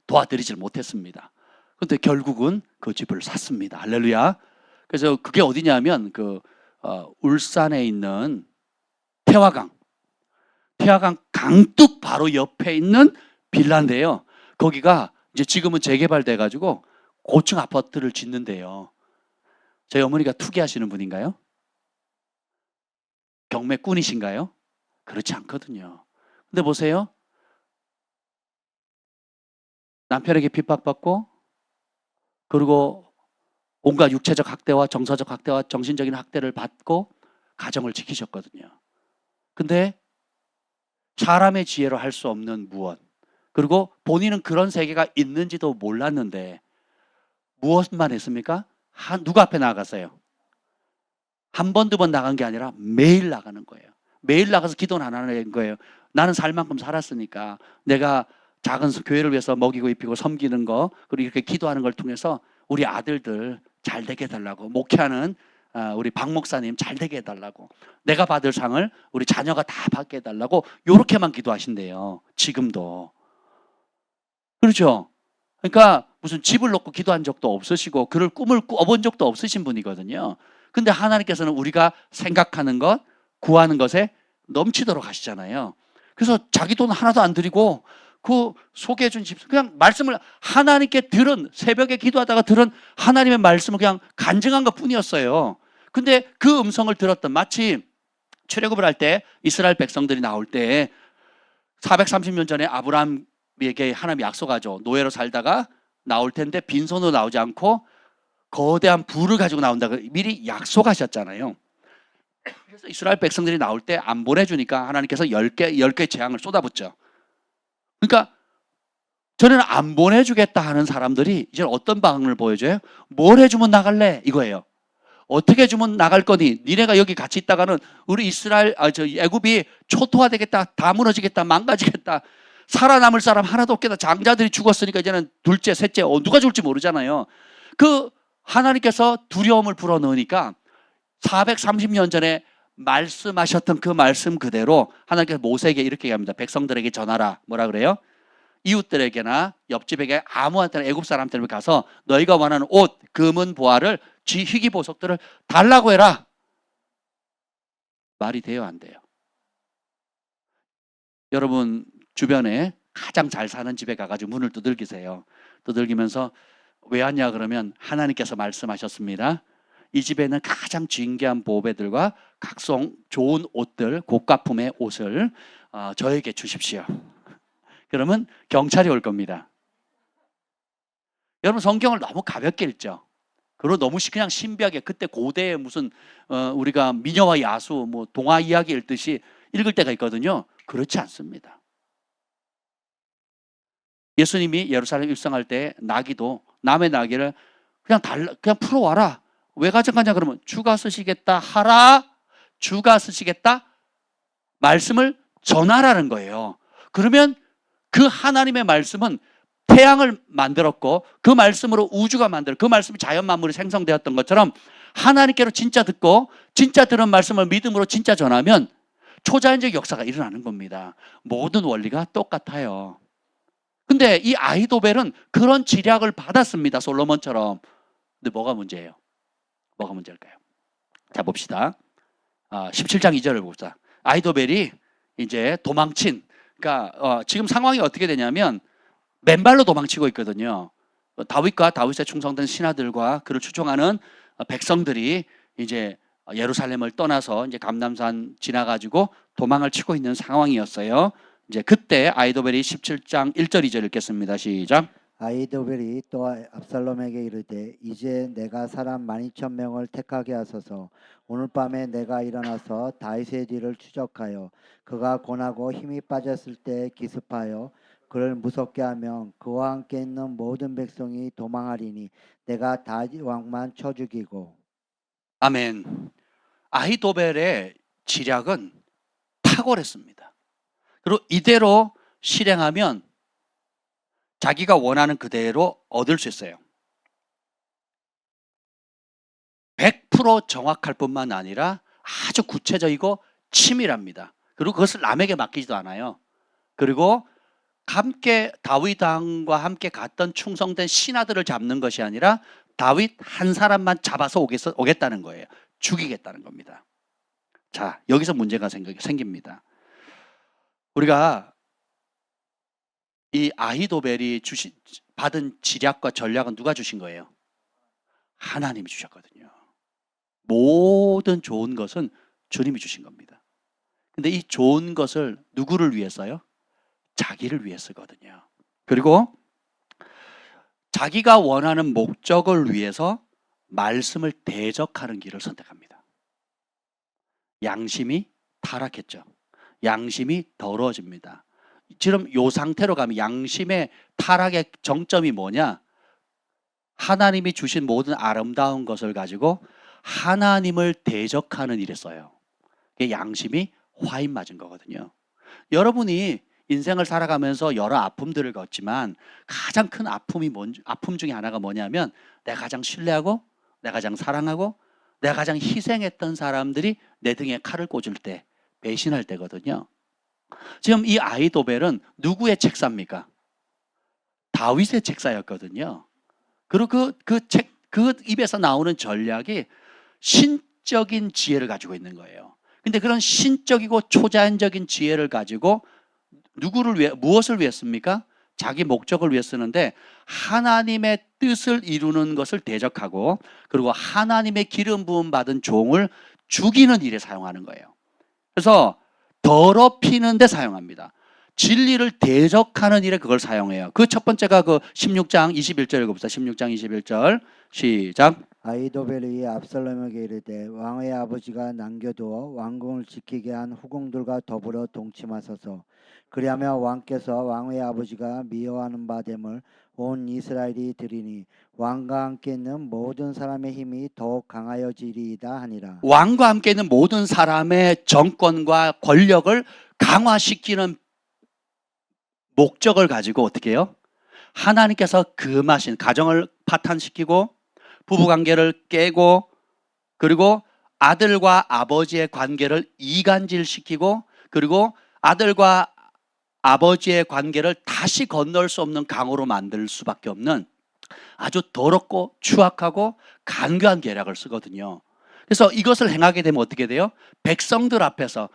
도와드리질 못했습니다. 근데 결국은 그 집을 샀습니다. 할렐루야. 그래서 그게 어디냐면 울산에 있는 태화강 강둑 바로 옆에 있는 빌라인데요. 거기가 이제 지금은 재개발돼 가지고 고층 아파트를 짓는데요. 저희 어머니가 투기하시는 분인가요? 경매꾼이신가요? 그렇지 않거든요. 근데 보세요. 남편에게 핍박받고 그리고 온갖 육체적 학대와 정서적 학대와 정신적인 학대를 받고 가정을 지키셨거든요. 근데 사람의 지혜로 할 수 없는 무엇, 그리고 본인은 그런 세계가 있는지도 몰랐는데 무엇만 했습니까? 누구 앞에 나갔어요? 한 번, 두 번 나간 게 아니라 매일 나가는 거예요. 매일 나가서 기도는 안 하는 거예요. 나는 살 만큼 살았으니까 내가 작은 교회를 위해서 먹이고 입히고 섬기는 거, 그리고 이렇게 기도하는 걸 통해서 우리 아들들 잘 되게 해달라고, 목회하는 우리 박 목사님 잘 되게 해달라고, 내가 받을 상을 우리 자녀가 다 받게 해달라고 요렇게만 기도하신대요. 지금도. 그렇죠? 그러니까 무슨 집을 놓고 기도한 적도 없으시고 그럴 꿈을 꿔본 적도 없으신 분이거든요. 근데 하나님께서는 우리가 생각하는 것, 구하는 것에 넘치도록 하시잖아요. 그래서 자기 돈 하나도 안 드리고 그 소개해 준 집, 그냥 말씀을 하나님께 들은, 새벽에 기도하다가 들은 하나님의 말씀을 그냥 간증한 것 뿐이었어요. 근데 그 음성을 들었던, 마치 출애굽을 할 때 이스라엘 백성들이 나올 때 430년 전에 아브라함에게 하나님이 약속하죠. 노예로 살다가 나올 텐데 빈손으로 나오지 않고 거대한 부를 가지고 나온다고 미리 약속하셨잖아요. 그래서 이스라엘 백성들이 나올 때 안 보내주니까 하나님께서 10개 재앙을 쏟아붓죠. 그러니까 전에는 안 보내주겠다 하는 사람들이 이제 어떤 방법을 보여줘요? 뭘 해주면 나갈래? 이거예요. 어떻게 해주면 나갈 거니? 니네가 여기 같이 있다가는 우리 애굽이 초토화되겠다, 다 무너지겠다, 망가지겠다, 살아남을 사람 하나도 없겠다. 장자들이 죽었으니까 이제는 둘째, 셋째, 누가 죽을지 모르잖아요. 그 하나님께서 두려움을 불어넣으니까 430년 전에 말씀하셨던 그 말씀 그대로 하나님께서 모세에게 이렇게 얘기합니다. 백성들에게 전하라. 뭐라 그래요? 이웃들에게나 옆집에게 아무한테나 애굽 사람들에게 가서 너희가 원하는 옷, 금은, 보화를, 희귀 보석들을 달라고 해라. 말이 돼요, 안 돼요? 여러분 주변에 가장 잘 사는 집에 가가지고 문을 두들기세요. 두들기면서 왜 왔냐 그러면 하나님께서 말씀하셨습니다. 이 집에는 가장 진귀한 보배들과 각종 좋은 옷들, 고가품의 옷을 저에게 주십시오. 그러면 경찰이 올 겁니다. 여러분 성경을 너무 가볍게 읽죠. 그리고 너무 그냥 신비하게, 그때 고대에 무슨 우리가 미녀와 야수, 뭐 동화 이야기 읽듯이 읽을 때가 있거든요. 그렇지 않습니다. 예수님이 예루살렘 입성할 때 나귀도, 남의 나귀를 그냥 풀어와라. 왜 가져가냐 그러면 주가 쓰시겠다 하라. 주가 쓰시겠다 말씀을 전하라는 거예요. 그러면 그 하나님의 말씀은 태양을 만들었고 그 말씀으로 우주가 만들었고 그 말씀이 자연 만물이 생성되었던 것처럼 하나님께로 진짜 듣고 진짜 들은 말씀을 믿음으로 진짜 전하면 초자연적 역사가 일어나는 겁니다. 모든 원리가 똑같아요. 근데 이 아히도벨은 그런 지략을 받았습니다. 솔로몬처럼. 근데 뭐가 문제예요? 뭐가 문제일까요? 자 봅시다. 17장 2절을 봅시다. 아히도벨이 이제 도망친, 그러니까 지금 상황이 어떻게 되냐면 맨발로 도망치고 있거든요. 다윗과 다윗에 충성된 신하들과 그를 추종하는 백성들이 이제 예루살렘을 떠나서 이제 감람산 지나가지고 도망을 치고 있는 상황이었어요. 이제 그때 아히도벨이 17장 1절 2절 읽겠습니다. 시작. 아히도벨이 또 압살롬에게 이르되 이제 내가 사람 12,000명을 택하게 하소서. 오늘 밤에 내가 일어나서 다윗의 뒤를 추적하여 그가 고나고 힘이 빠졌을 때 기습하여 그를 무섭게 하면 그와 함께 있는 모든 백성이 도망하리니 내가 다윗 왕만 쳐 죽이고. 아멘. 아히도벨의 지략은 탁월했습니다. 그리고 이대로 실행하면 자기가 원하는 그대로 얻을 수 있어요. 100% 정확할 뿐만 아니라 아주 구체적이고 치밀합니다. 그리고 그것을 남에게 맡기지도 않아요. 그리고 함께 다윗 왕과 함께 갔던 충성된 신하들을 잡는 것이 아니라 다윗 한 사람만 잡아서 오겠다는 거예요. 죽이겠다는 겁니다. 자, 여기서 문제가 생깁니다. 우리가 이 아히도벨이 받은 지략과 전략은 누가 주신 거예요? 하나님이 주셨거든요. 모든 좋은 것은 주님이 주신 겁니다. 근데 이 좋은 것을 누구를 위해서요? 자기를 위해서거든요. 그리고 자기가 원하는 목적을 위해서 말씀을 대적하는 길을 선택합니다. 양심이 타락했죠. 양심이 더러워집니다. 지금 이 상태로 가면 양심의 타락의 정점이 뭐냐? 하나님이 주신 모든 아름다운 것을 가지고 하나님을 대적하는 일에 써요. 그게 양심이 화인 맞은 거거든요. 여러분이 인생을 살아가면서 여러 아픔들을 겪지만 가장 큰 아픔 중에 하나가 뭐냐면 내가 가장 신뢰하고 내가 가장 사랑하고 내가 가장 희생했던 사람들이 내 등에 칼을 꽂을 때, 배신할 때거든요. 지금 이 아히도벨은 누구의 책사입니까? 다윗의 책사였거든요. 그리고 그 입에서 나오는 전략이 신적인 지혜를 가지고 있는 거예요. 근데 그런 신적이고 초자연적인 지혜를 가지고 무엇을 위해 씁니까? 자기 목적을 위해 쓰는데 하나님의 뜻을 이루는 것을 대적하고 그리고 하나님의 기름 부음 받은 종을 죽이는 일에 사용하는 거예요. 그래서 더럽히는 데 사용합니다. 진리를 대적하는 일에 그걸 사용해요. 그 첫 번째가 그 16장 21절 읽어봅시다. 16장 21절 시작. 아히도벨이 압살롬에게 이르되 왕의 아버지가 남겨두어 왕궁을 지키게 한 후궁들과 더불어 동침하소서. 그리하며 왕께서 왕의 아버지가 미워하는 바 됨을 온 이스라엘이 들으니 왕과 함께 있는 모든 사람의 힘이 더욱 강하여지리이다 하니라. 왕과 함께 있는 모든 사람의 정권과 권력을 강화시키는 목적을 가지고 어떻게 해요? 하나님께서 금하신 가정을 파탄시키고 부부관계를 깨고 그리고 아들과 아버지의 관계를 이간질시키고 그리고 아들과 아버지의 관계를 다시 건널 수 없는 강으로 만들 수밖에 없는 아주 더럽고 추악하고 간교한 계략을 쓰거든요. 그래서 이것을 행하게 되면 어떻게 돼요? 백성들 앞에서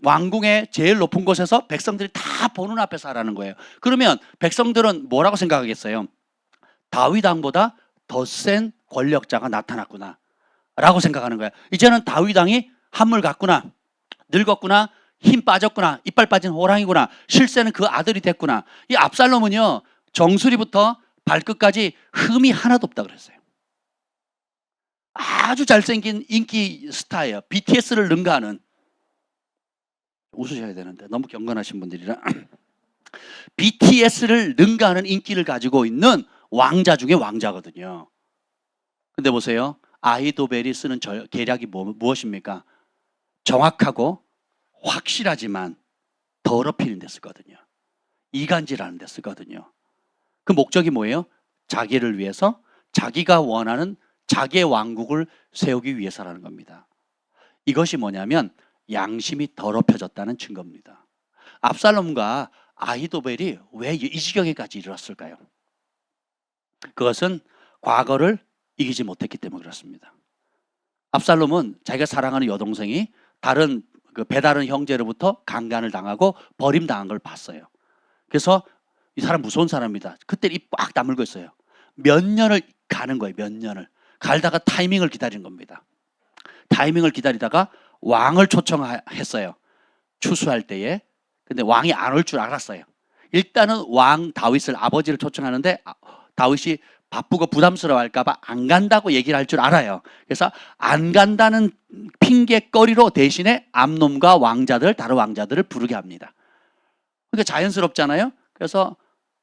왕궁의 제일 높은 곳에서 백성들이 다 보는 앞에서 하라는 거예요. 그러면 백성들은 뭐라고 생각하겠어요? 다윗 왕보다 더 센 권력자가 나타났구나 라고 생각하는 거예요. 이제는 다윗 왕이 한물 갔구나, 늙었구나, 힘 빠졌구나, 이빨 빠진 호랑이구나, 실세는 그 아들이 됐구나. 이 압살롬은요 정수리부터 발끝까지 흠이 하나도 없다 그랬어요. 아주 잘생긴 인기 스타예요. BTS를 능가하는. 웃으셔야 되는데 너무 경건하신 분들이라 BTS를 능가하는 인기를 가지고 있는 왕자 중에 왕자거든요. 근데 보세요. 아히도벨이 쓰는 계략이 무엇입니까? 정확하고 확실하지만 더럽히는 데 쓰거든요. 이간질하는 데 쓰거든요. 그 목적이 뭐예요? 자기를 위해서 자기가 원하는 자기의 왕국을 세우기 위해서라는 겁니다. 이것이 뭐냐면 양심이 더럽혀졌다는 증거입니다. 압살롬과 아히도벨이 왜 이 지경에까지 이르렀을까요? 그것은 과거를 이기지 못했기 때문에 그렇습니다. 압살롬은 자기가 사랑하는 여동생이 다른 그 배다른 형제로부터 강간을 당하고 버림당한 걸 봤어요. 그래서 이 사람 무서운 사람입니다. 그때 입 꽉 다물고 있어요. 몇 년을 가는 거예요. 몇 년을 갈다가 타이밍을 기다린 겁니다. 타이밍을 기다리다가 왕을 초청했어요. 추수할 때에. 근데 왕이 안 올 줄 알았어요. 일단은 왕 다윗을 아버지를 초청하는데 다윗이 바쁘고 부담스러워할까 봐 안 간다고 얘기를 할 줄 알아요. 그래서 안 간다는 핑계거리로 대신에 암놈과 왕자들, 다른 왕자들을 부르게 합니다. 그러니까 자연스럽잖아요. 그래서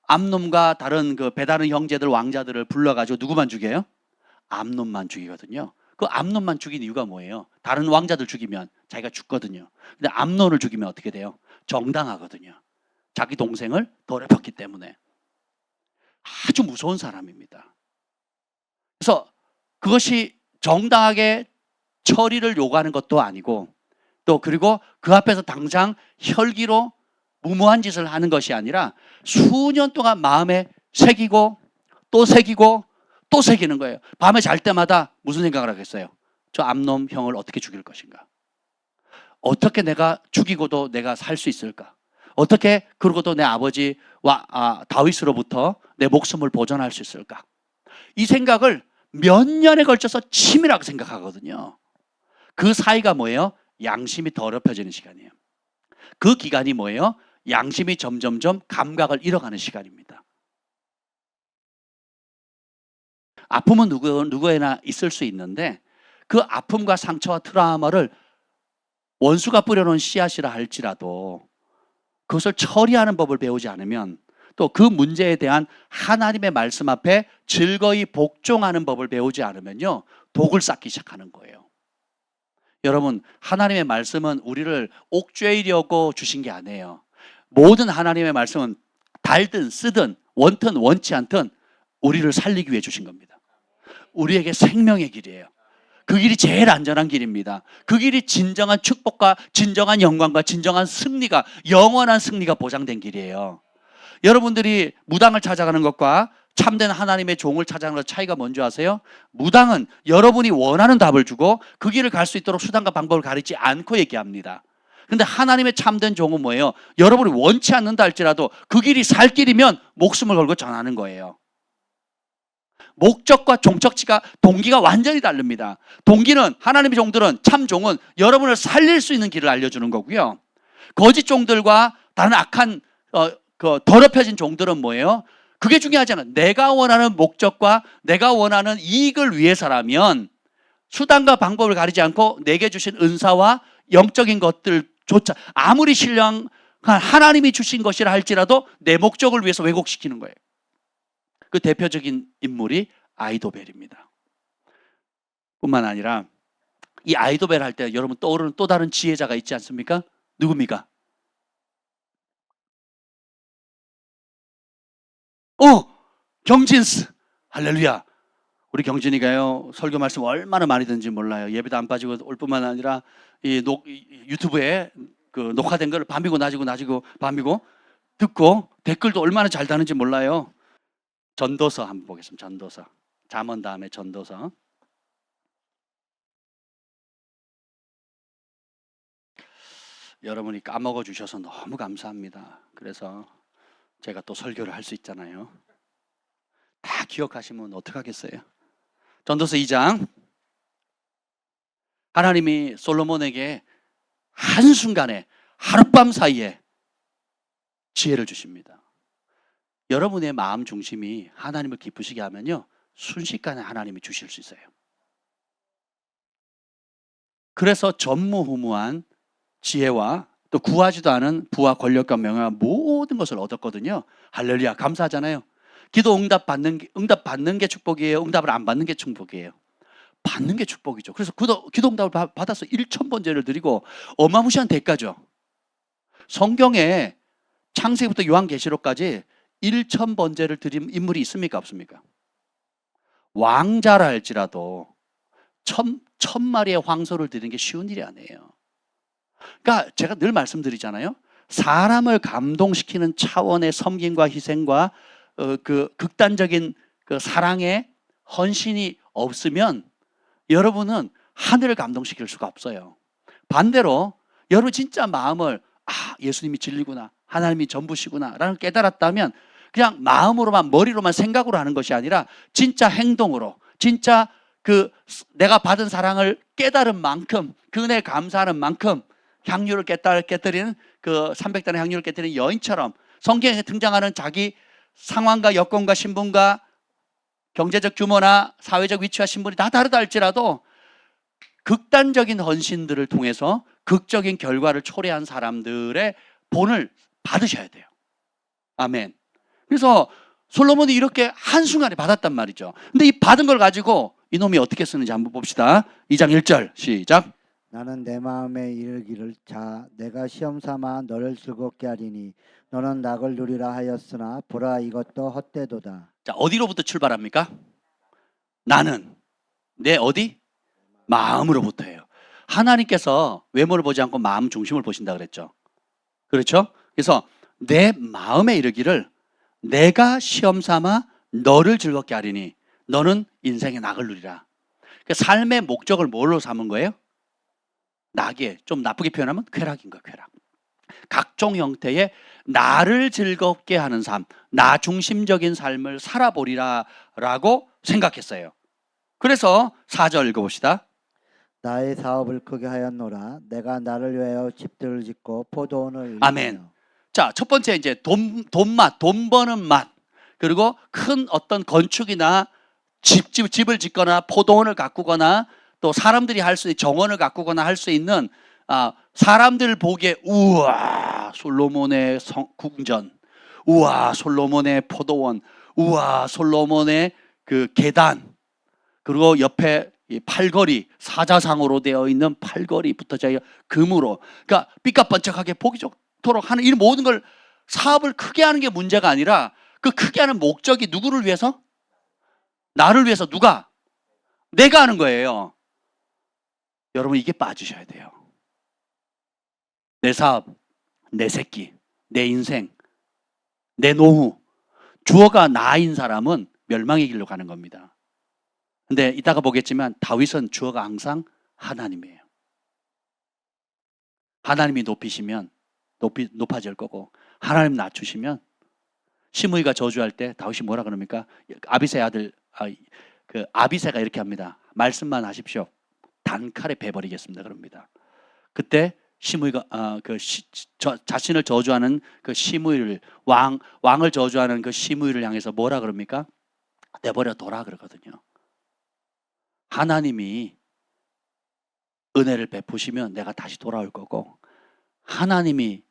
암논과 다른 그 배다른 형제들 왕자들을 불러가지고 누구만 죽여요? 암논만 죽이거든요. 그 암논만 죽인 이유가 뭐예요? 다른 왕자들 죽이면 자기가 죽거든요. 근데 암논을 죽이면 어떻게 돼요? 정당하거든요. 자기 동생을 더럽혔기 때문에. 아주 무서운 사람입니다. 그래서 그것이 정당하게 처리를 요구하는 것도 아니고, 또 그리고 그 앞에서 당장 혈기로 무모한 짓을 하는 것이 아니라 수년 동안 마음에 새기고 또 새기고 또 새기는 거예요. 밤에 잘 때마다 무슨 생각을 하겠어요? 저 암놈 형을 어떻게 죽일 것인가? 어떻게 내가 죽이고도 내가 살 수 있을까? 어떻게 그러고도 내 아버지와 다윗으로부터 내 목숨을 보존할 수 있을까? 이 생각을 몇 년에 걸쳐서 치밀하게 생각하거든요. 그 사이가 뭐예요? 양심이 더럽혀지는 시간이에요. 그 기간이 뭐예요? 양심이 점점점 감각을 잃어가는 시간입니다. 아픔은 누구에나 있을 수 있는데 그 아픔과 상처와 트라우마를 원수가 뿌려놓은 씨앗이라 할지라도 그것을 처리하는 법을 배우지 않으면, 또 그 문제에 대한 하나님의 말씀 앞에 즐거이 복종하는 법을 배우지 않으면요, 독을 쌓기 시작하는 거예요. 여러분, 하나님의 말씀은 우리를 옥죄이려고 주신 게 아니에요. 모든 하나님의 말씀은 달든 쓰든 원든 원치 않든 우리를 살리기 위해 주신 겁니다. 우리에게 생명의 길이에요. 그 길이 제일 안전한 길입니다. 그 길이 진정한 축복과 진정한 영광과 진정한 승리가, 영원한 승리가 보장된 길이에요. 여러분들이 무당을 찾아가는 것과 참된 하나님의 종을 찾아가는 것 차이가 뭔지 아세요? 무당은 여러분이 원하는 답을 주고 그 길을 갈 수 있도록 수단과 방법을 가리지 않고 얘기합니다. 근데 하나님의 참된 종은 뭐예요? 여러분이 원치 않는다 할지라도 그 길이 살 길이면 목숨을 걸고 전하는 거예요. 목적과 종적지가, 동기가 완전히 다릅니다. 동기는, 하나님의 종들은, 참 종은 여러분을 살릴 수 있는 길을 알려주는 거고요. 거짓 종들과 다른 악한 더럽혀진 종들은 뭐예요? 그게 중요하지 않아요. 내가 원하는 목적과 내가 원하는 이익을 위해서라면 수단과 방법을 가리지 않고 내게 주신 은사와 영적인 것들조차 아무리 신령한 하나님이 주신 것이라 할지라도 내 목적을 위해서 왜곡시키는 거예요. 그 대표적인 인물이 아이도벨입니다. 뿐만 아니라 이 아이도벨 할 때 여러분 떠오르는 또 다른 지혜자가 있지 않습니까? 누굽니까? 경진스. 할렐루야. 우리 경진이가요, 설교 말씀 얼마나 많이 듣는지 몰라요. 예배도 안 빠지고 올 뿐만 아니라 유튜브에 그 녹화된 걸 밤이고 낮이고 밤이고 듣고 댓글도 얼마나 잘 다는지 몰라요. 전도서 한번 보겠습니다. 전도서. 잠언 다음에 전도서. 여러분이 까먹어 주셔서 너무 감사합니다. 그래서 제가 또 설교를 할 수 있잖아요. 다 기억하시면 어떡하겠어요? 전도서 2장. 하나님이 솔로몬에게 한순간에, 하룻밤 사이에 지혜를 주십니다. 여러분의 마음 중심이 하나님을 기쁘시게 하면요, 순식간에 하나님이 주실 수 있어요. 그래서 전무후무한 지혜와 또 구하지도 않은 부와 권력과 명예와 모든 것을 얻었거든요. 할렐루야, 감사하잖아요. 기도 응답 받는 게 축복이에요? 응답을 안 받는 게 축복이에요? 받는 게 축복이죠. 그래서 기도 응답을 받아서 1,000번제를 드리고 어마무시한 대가죠. 성경에 창세기부터 요한계시록까지 1,000번제를 드린 인물이 있습니까? 없습니까? 왕자라 할지라도 1,000마리의 황소를 드리는 게 쉬운 일이 아니에요. 그러니까 제가 늘 말씀드리잖아요. 사람을 감동시키는 차원의 섬김과 희생과 그 극단적인 그 사랑의 헌신이 없으면 여러분은 하늘을 감동시킬 수가 없어요. 반대로 여러분 진짜 마음을 예수님이 진리구나, 하나님이 전부시구나 라는 깨달았다면 그냥 마음으로만, 머리로만, 생각으로 하는 것이 아니라 진짜 행동으로, 진짜 그 내가 받은 사랑을 깨달은 만큼, 그 은혜에 감사하는 만큼 향유를 깨뜨리는 그 300단의 향유를 깨뜨리는 여인처럼 성경에 등장하는 자기 상황과 여건과 신분과 경제적 규모나 사회적 위치와 신분이 다 다르다 할지라도 극단적인 헌신들을 통해서 극적인 결과를 초래한 사람들의 본을 받으셔야 돼요. 아멘. 그래서 솔로몬이 이렇게 한순간에 받았단 말이죠. 근데 이 받은 걸 가지고 이놈이 어떻게 쓰는지 한번 봅시다. 2장 1절 시작. 나는 내 마음에 이르기를 자 내가 시험 삼아 너를 즐겁게 하리니 너는 낙을 누리라 하였으나 보라 이것도 헛되도다. 자, 어디로부터 출발합니까? 나는 내 어디? 마음으로부터예요. 하나님께서 외모를 보지 않고 마음 중심을 보신다 그랬죠. 그렇죠? 그래서 내 마음에 이르기를 내가 시험 삼아 너를 즐겁게 하리니 너는 인생의 낙을 누리라. 그러니까 삶의 목적을 뭘로 삼은 거예요? 낙이에요. 좀 나쁘게 표현하면 쾌락인 거예요. 쾌락. 각종 형태의 나를 즐겁게 하는 삶, 나 중심적인 삶을 살아보리라 라고 생각했어요. 그래서 4절 읽어봅시다. 나의 사업을 크게 하였노라. 내가 나를 위하여 집들을 짓고 포도원을 아멘. 일으키며. 자, 첫 번째 이제 돈 버는 맛. 그리고 큰 어떤 건축이나 집을 짓거나 포도원을 가꾸거나 또 사람들이 할 수 있는 정원을 가꾸거나 할 수 있는 사람들 보기에 우와 솔로몬의 궁전, 우와 솔로몬의 포도원, 우와 솔로몬의 그 계단, 그리고 옆에 이 팔걸이 사자상으로 되어 있는 팔걸이 붙어져 금으로, 그러니까 삐까번쩍하게 보기 좋도록 하는 이 모든 걸 사업을 크게 하는 게 문제가 아니라 그 크게 하는 목적이 누구를 위해서? 나를 위해서. 누가? 내가 하는 거예요. 여러분 이게 빠지셔야 돼요. 내 사업, 내 새끼, 내 인생, 내 노후, 주어가 나인 사람은 멸망의 길로 가는 겁니다. 근데 이따가 보겠지만 다윗은 주어가 항상 하나님이에요. 하나님이 높이시면 높아질 거고 하나님 낮추시면, 시므이가 저주할 때 다윗이 뭐라 그럽니까? 아비새 아들 그 아비새가 이렇게 합니다. 말씀만 하십시오. 단칼에 베버리겠습니다. 그럽니다. 그때 시므이가 자신을 저주하는 그 시므이를 왕을 저주하는 그 시므이를 향해서 뭐라 그럽니까? 내버려 둬라 그러거든요. 하나님이 은혜를 베푸시면 내가 다시 돌아올 거고, 하나님이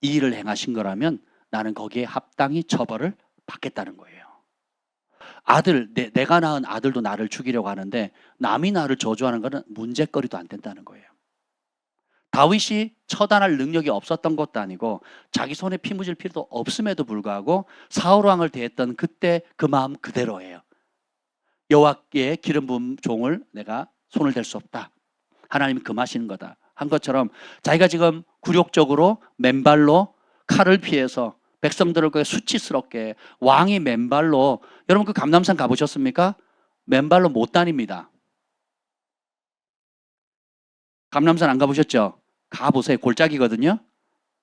이 일을 행하신 거라면 나는 거기에 합당히 처벌을 받겠다는 거예요. 내가 낳은 아들도 나를 죽이려고 하는데 남이 나를 저주하는 것은 문제거리도 안 된다는 거예요. 다윗이 처단할 능력이 없었던 것도 아니고 자기 손에 피 묻을 필요도 없음에도 불구하고 사울 왕을 대했던 그때 그 마음 그대로예요. 여호와의 기름 부은 종을 내가 손을 댈 수 없다. 하나님이 금하시는 거다 한 것처럼 자기가 지금 굴욕적으로 맨발로 칼을 피해서 백성들을 수치스럽게 왕이 맨발로, 여러분 그 감람산 가보셨습니까? 맨발로 못 다닙니다. 감람산 안 가보셨죠? 가보세요. 골짜기거든요.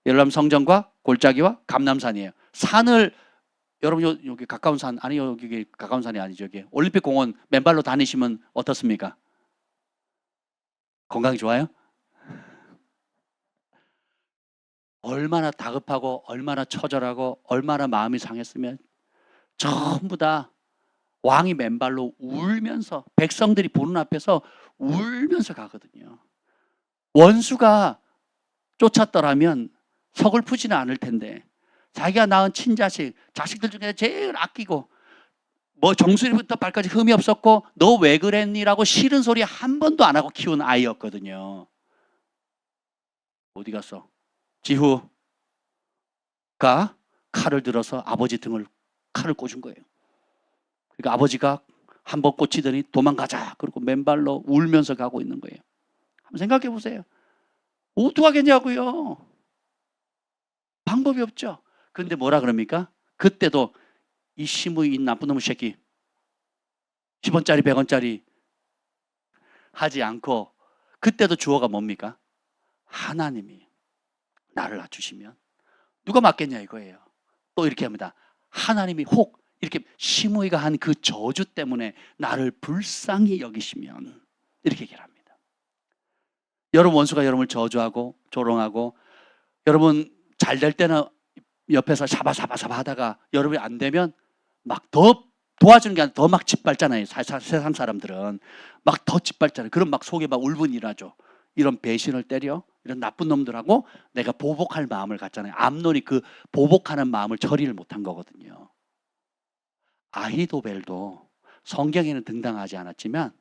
예루살렘 성전과 골짜기와 감람산이에요. 산을 여러분 여기 가까운 산, 아니 여기 가까운 산이 아니죠. 여기 올림픽 공원 맨발로 다니시면 어떻습니까? 건강이 좋아요? 얼마나 다급하고 얼마나 처절하고 얼마나 마음이 상했으면 전부 다 왕이 맨발로 울면서, 백성들이 보는 앞에서 울면서 가거든요. 원수가 쫓았더라면 서글프지는 않을 텐데 자기가 낳은 친자식, 자식들 중에 제일 아끼고 뭐 정수리부터 발까지 흠이 없었고 너 왜 그랬니라고 싫은 소리 한 번도 안 하고 키운 아이였거든요. 어디 갔어? 지후가 칼을 들어서 아버지 등을 칼을 꽂은 거예요. 그러니까 아버지가 한 번 꽂히더니 도망가자 그러고 맨발로 울면서 가고 있는 거예요. 한번 생각해 보세요. 어떡하겠냐고요. 방법이 없죠. 그런데 뭐라 그럽니까? 그때도 이 시므이 나쁜 놈의 새끼 10원짜리 100원짜리 하지 않고, 그때도 주어가 뭡니까? 하나님이 나를 낮추시면 누가 맞겠냐 이거예요. 또 이렇게 합니다. 하나님이 혹 이렇게 시므이가 한 그 저주 때문에 나를 불쌍히 여기시면, 이렇게 얘기를 합니다. 여러분 원수가 여러분을 저주하고 조롱하고, 여러분 잘 될 때는 옆에서 사바사바사바 하다가 여러분이 안 되면 막 더 도와주는 게 아니라 더 막 짓밟잖아요. 세상 사람들은 막 더 짓밟잖아요. 그럼 막 속에 막 울분이 일어나죠. 이런 배신을 때려 이런 나쁜 놈들하고 내가 보복할 마음을 갖잖아요. 암논이 그 보복하는 마음을 처리를 못한 거거든요. 아히도벨도 성경에는 등장하지 않았지만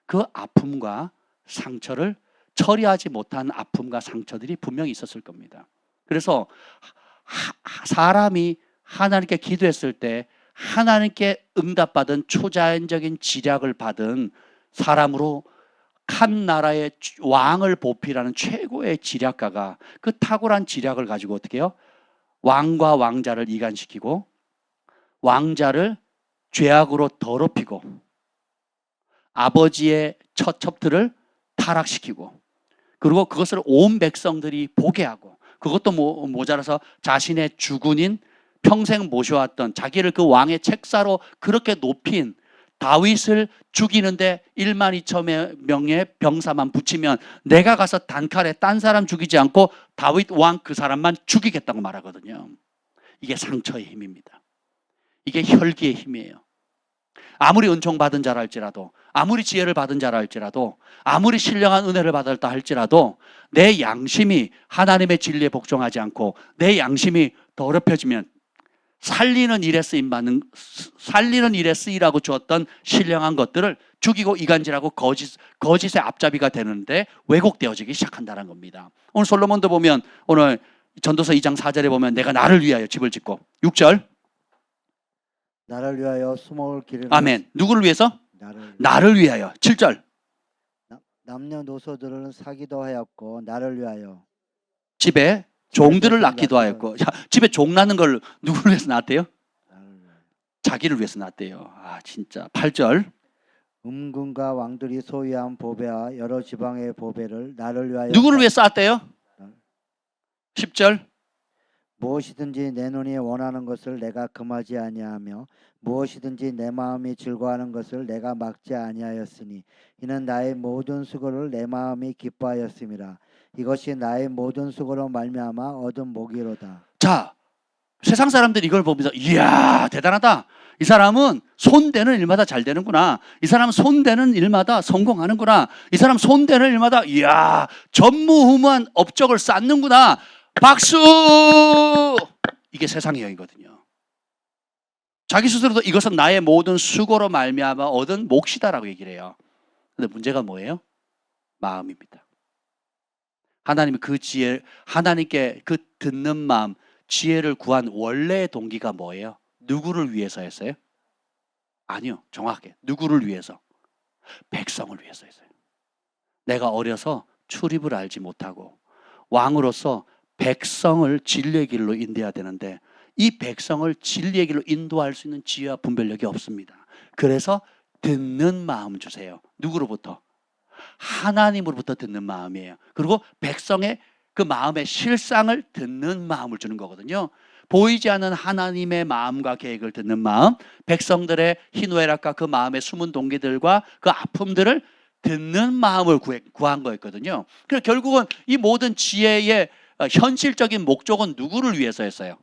그 아픔과 상처를 처리하지 못한 아픔과 상처들이 분명히 있었을 겁니다. 그래서 사람이 하나님께 기도했을 때 하나님께 응답받은 초자연적인 지략을 받은 사람으로 칸 나라의 왕을 보필하는 최고의 지략가가 그 탁월한 지략을 가지고 어떻게 해요? 왕과 왕자를 이간시키고 왕자를 죄악으로 더럽히고 아버지의 첫 첩들을 타락시키고 그리고 그것을 온 백성들이 보게 하고 그것도 모자라서 자신의 주군인 평생 모셔왔던 자기를 그 왕의 책사로 그렇게 높인 다윗을 죽이는데 1만 2천 명의 병사만 붙이면 내가 가서 단칼에 딴 사람 죽이지 않고 다윗 왕 그 사람만 죽이겠다고 말하거든요. 이게 상처의 힘입니다. 이게 혈기의 힘이에요. 아무리 은총 받은 자라 할지라도 아무리 지혜를 받은 자라 할지라도 아무리 신령한 은혜를 받았다 할지라도 내 양심이 하나님의 진리에 복종하지 않고 내 양심이 더럽혀지면 살리는 일에 쓰이라고 주었던 신령한 것들을 죽이고 이간질하고 거짓의 앞잡이가 되는데 왜곡되어지기 시작한다는 겁니다. 오늘 솔로몬도 보면 오늘 전도서 2장 4절에 보면 내가 나를 위하여 집을 짓고 6절 나를 위하여 수목을 기르는 아멘. 누구를 위해서? 나를 나를 위하여. 7절 남녀노소들을 사기도 하였고 나를 위하여 집에 종들을 낳기도 하였고. 집에 종 낳는 걸 누구를 위해서 낳았대요? 나를 위하여. 자기를 위해서 낳았대요. 아 진짜. 8절 음군과 왕들이 소유한 보배와 여러 지방의 보배를 나를 위하여 누구를 위해 쌓았대요? 10절 무엇이든지 내 눈이 원하는 것을 내가 금하지 아니하며 무엇이든지 내 마음이 즐거워하는 것을 내가 막지 아니하였으니 이는 나의 모든 수고를 내 마음이 기뻐하였음이라. 이것이 나의 모든 수고로 말미암아 얻은 복이로다. 자, 세상 사람들이 이걸 보면서 이야 대단하다. 이 사람은 손대는 일마다 잘 되는구나. 이 사람은 손대는 일마다 성공하는구나. 이 사람 손대는 일마다 이야 전무후무한 업적을 쌓는구나. 박수! 이게 세상의 영이거든요. 자기 스스로도 이것은 나의 모든 수고로 말미암아 얻은 몫이다라고 얘기를 해요. 근데 문제가 뭐예요? 마음입니다. 하나님이 그 지혜, 하나님께 그 듣는 마음, 지혜를 구한 원래의 동기가 뭐예요? 누구를 위해서였어요? 아니요, 정확하게 누구를 위해서? 백성을 위해서 했어요. 내가 어려서 출입을 알지 못하고 왕으로서 백성을 진리의 길로 인도해야 되는데 이 백성을 진리의 길로 인도할 수 있는 지혜와 분별력이 없습니다. 그래서 듣는 마음 주세요. 누구로부터? 하나님으로부터 듣는 마음이에요. 그리고 백성의 그 마음의 실상을 듣는 마음을 주는 거거든요. 보이지 않는 하나님의 마음과 계획을 듣는 마음, 백성들의 희노애락과 그 마음의 숨은 동기들과 그 아픔들을 듣는 마음을 구한 거였거든요. 그래서 결국은 이 모든 지혜의 현실적인 목적은 누구를 위해서였어요?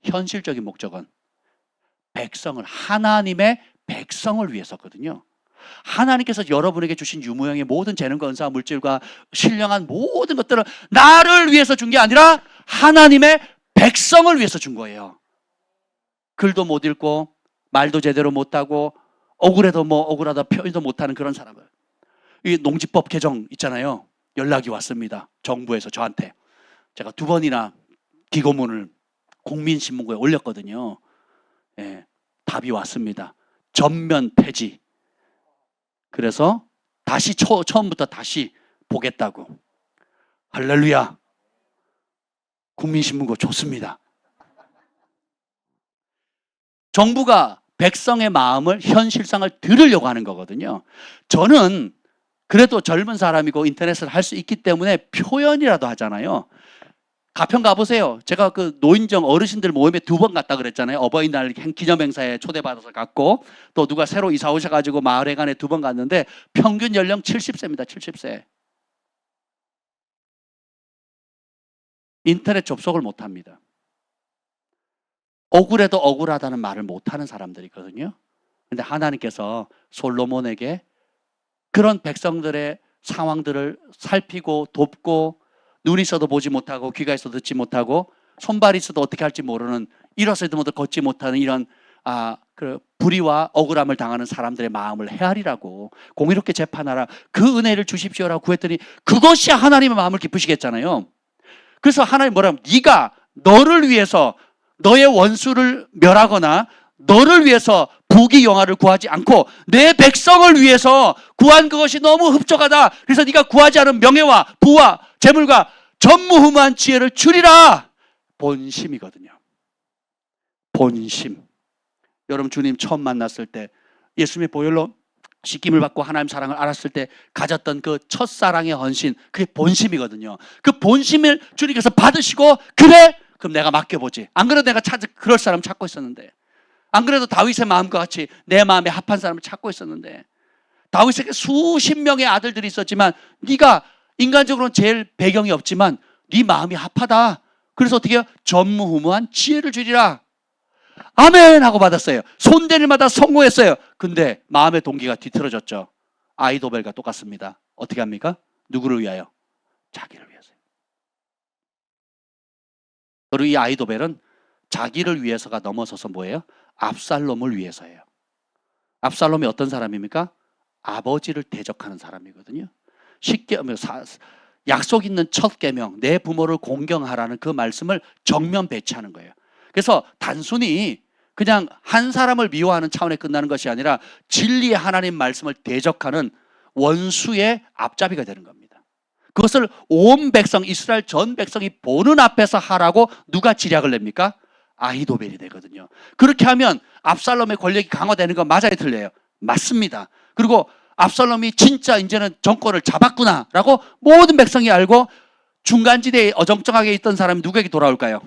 현실적인 목적은 백성을, 하나님의 백성을 위해서거든요. 하나님께서 여러분에게 주신 유무형의 모든 재능과 은사와 물질과 신령한 모든 것들을 나를 위해서 준 게 아니라 하나님의 백성을 위해서 준 거예요. 글도 못 읽고 말도 제대로 못하고 억울해도 억울하다 표현도 못하는 그런 사람을. 이 농지법 개정 있잖아요. 연락이 왔습니다. 정부에서 저한테. 제가 2번이나 기고문을 국민신문고에 올렸거든요. 예, 답이 왔습니다. 전면 폐지. 그래서 다시 처음부터 다시 보겠다고. 할렐루야. 국민신문고 좋습니다. 정부가 백성의 마음을 현실상을 들으려고 하는 거거든요. 저는 그래도 젊은 사람이고 인터넷을 할 수 있기 때문에 표현이라도 하잖아요. 가평 가보세요. 제가 그 노인정 어르신들 모임에 2번 갔다 그랬잖아요. 어버이날 기념행사에 초대받아서 갔고 또 누가 새로 이사 오셔가지고 마을회관에 2번 갔는데 평균 연령 70세입니다. 70세. 인터넷 접속을 못합니다. 억울해도 억울하다는 말을 못하는 사람들이거든요. 근데 하나님께서 솔로몬에게 그런 백성들의 상황들을 살피고 돕고, 눈이 있어도 보지 못하고 귀가 있어도 듣지 못하고 손발이 있어도 어떻게 할지 모르는, 일어서도 못해 걷지 못하는 이런 그 불의와 억울함을 당하는 사람들의 마음을 헤아리라고, 공의롭게 재판하라, 그 은혜를 주십시오라고 구했더니 그것이 하나님의 마음을 기쁘시겠잖아요. 그래서 하나님 뭐라면, 네가 너를 위해서 너의 원수를 멸하거나 너를 위해서 부귀 영화를 구하지 않고 내 백성을 위해서 구한 그것이 너무 흡족하다. 그래서 네가 구하지 않은 명예와 부와 재물과 전무후무한 지혜를 주리라. 본심이거든요. 본심. 여러분, 주님 처음 만났을 때, 예수님의 보혈로 씻김을 받고 하나님 사랑을 알았을 때 가졌던 그 첫사랑의 헌신, 그게 본심이거든요. 그 본심을 주님께서 받으시고, 그래? 그럼 내가 맡겨보지. 안 그래도 내가 그럴 사람 찾고 있었는데, 안 그래도 다윗의 마음과 같이 내 마음에 합한 사람을 찾고 있었는데, 다윗에게 수십 명의 아들들이 있었지만 네가 인간적으로는 제일 배경이 없지만 네 마음이 합하다. 그래서 어떻게 해요? 전무후무한 지혜를 주리라. 아멘 하고 받았어요. 손댈 일마다 성공했어요. 근데 마음의 동기가 뒤틀어졌죠. 아히도벨과 똑같습니다. 어떻게 합니까? 누구를 위하여? 자기를 위해서요. 그리고 이 아히도벨은 자기를 위해서가 넘어서서 뭐예요? 압살롬을 위해서예요. 압살롬이 어떤 사람입니까? 아버지를 대적하는 사람이거든요. 쉽게 약속 있는 첫 계명, 내 부모를 공경하라는 그 말씀을 정면 배치하는 거예요. 그래서 단순히 그냥 한 사람을 미워하는 차원에 끝나는 것이 아니라 진리의 하나님 말씀을 대적하는 원수의 앞잡이가 되는 겁니다. 그것을 온 백성, 이스라엘 전 백성이 보는 앞에서 하라고 누가 지략을 냅니까? 아히도벨이 되거든요. 그렇게 하면 압살롬의 권력이 강화되는 건 맞아요, 틀려요? 맞습니다. 그리고 압살롬이 진짜 이제는 정권을 잡았구나라고 모든 백성이 알고 중간지대에 어정쩡하게 있던 사람이 누구에게 돌아올까요?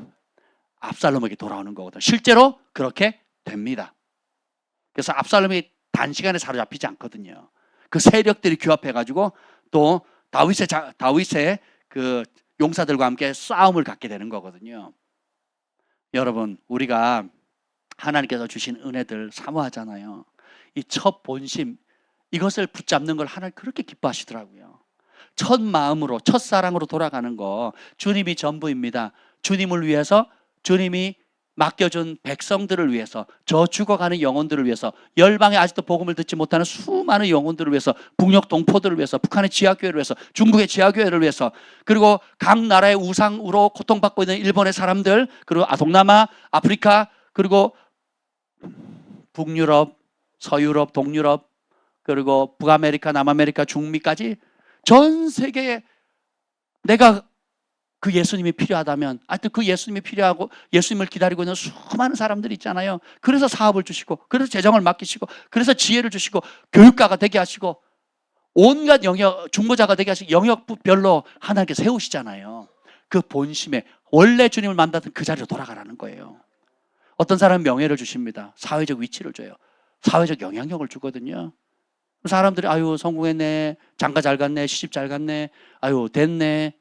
압살롬에게 돌아오는 거거든요. 실제로 그렇게 됩니다. 그래서 압살롬이 단시간에 사로잡히지 않거든요. 그 세력들이 규합해가지고 또 다윗의 그 용사들과 함께 싸움을 갖게 되는 거거든요. 여러분, 우리가 하나님께서 주신 은혜들 사모하잖아요. 이 첫 본심, 이것을 붙잡는 걸 하나님 그렇게 기뻐하시더라고요. 첫 마음으로, 첫 사랑으로 돌아가는 거, 주님이 전부입니다. 주님을 위해서, 주님이 맡겨준 백성들을 위해서, 저 죽어가는 영혼들을 위해서, 열방에 아직도 복음을 듣지 못하는 수많은 영혼들을 위해서, 북녘 동포들을 위해서, 북한의 지하교회를 위해서, 중국의 지하교회를 위해서, 그리고 각 나라의 우상으로 고통받고 있는 일본의 사람들, 그리고 동남아, 아프리카, 그리고 북유럽, 서유럽, 동유럽, 그리고 북아메리카, 남아메리카, 중미까지 전 세계에 내가 그 예수님이 필요하다면, 하여튼 그 예수님이 필요하고 예수님을 기다리고 있는 수많은 사람들이 있잖아요. 그래서 사업을 주시고, 그래서 재정을 맡기시고, 그래서 지혜를 주시고, 교육가가 되게 하시고, 온갖 영역, 중보자가 되게 하시고, 영역별로 하나님께 세우시잖아요. 그 본심에 원래 주님을 만났던 그 자리로 돌아가라는 거예요. 어떤 사람은 명예를 주십니다. 사회적 위치를 줘요. 사회적 영향력을 주거든요. 사람들이 아유 성공했네, 장가 잘 갔네, 시집 잘 갔네, 아유 됐네.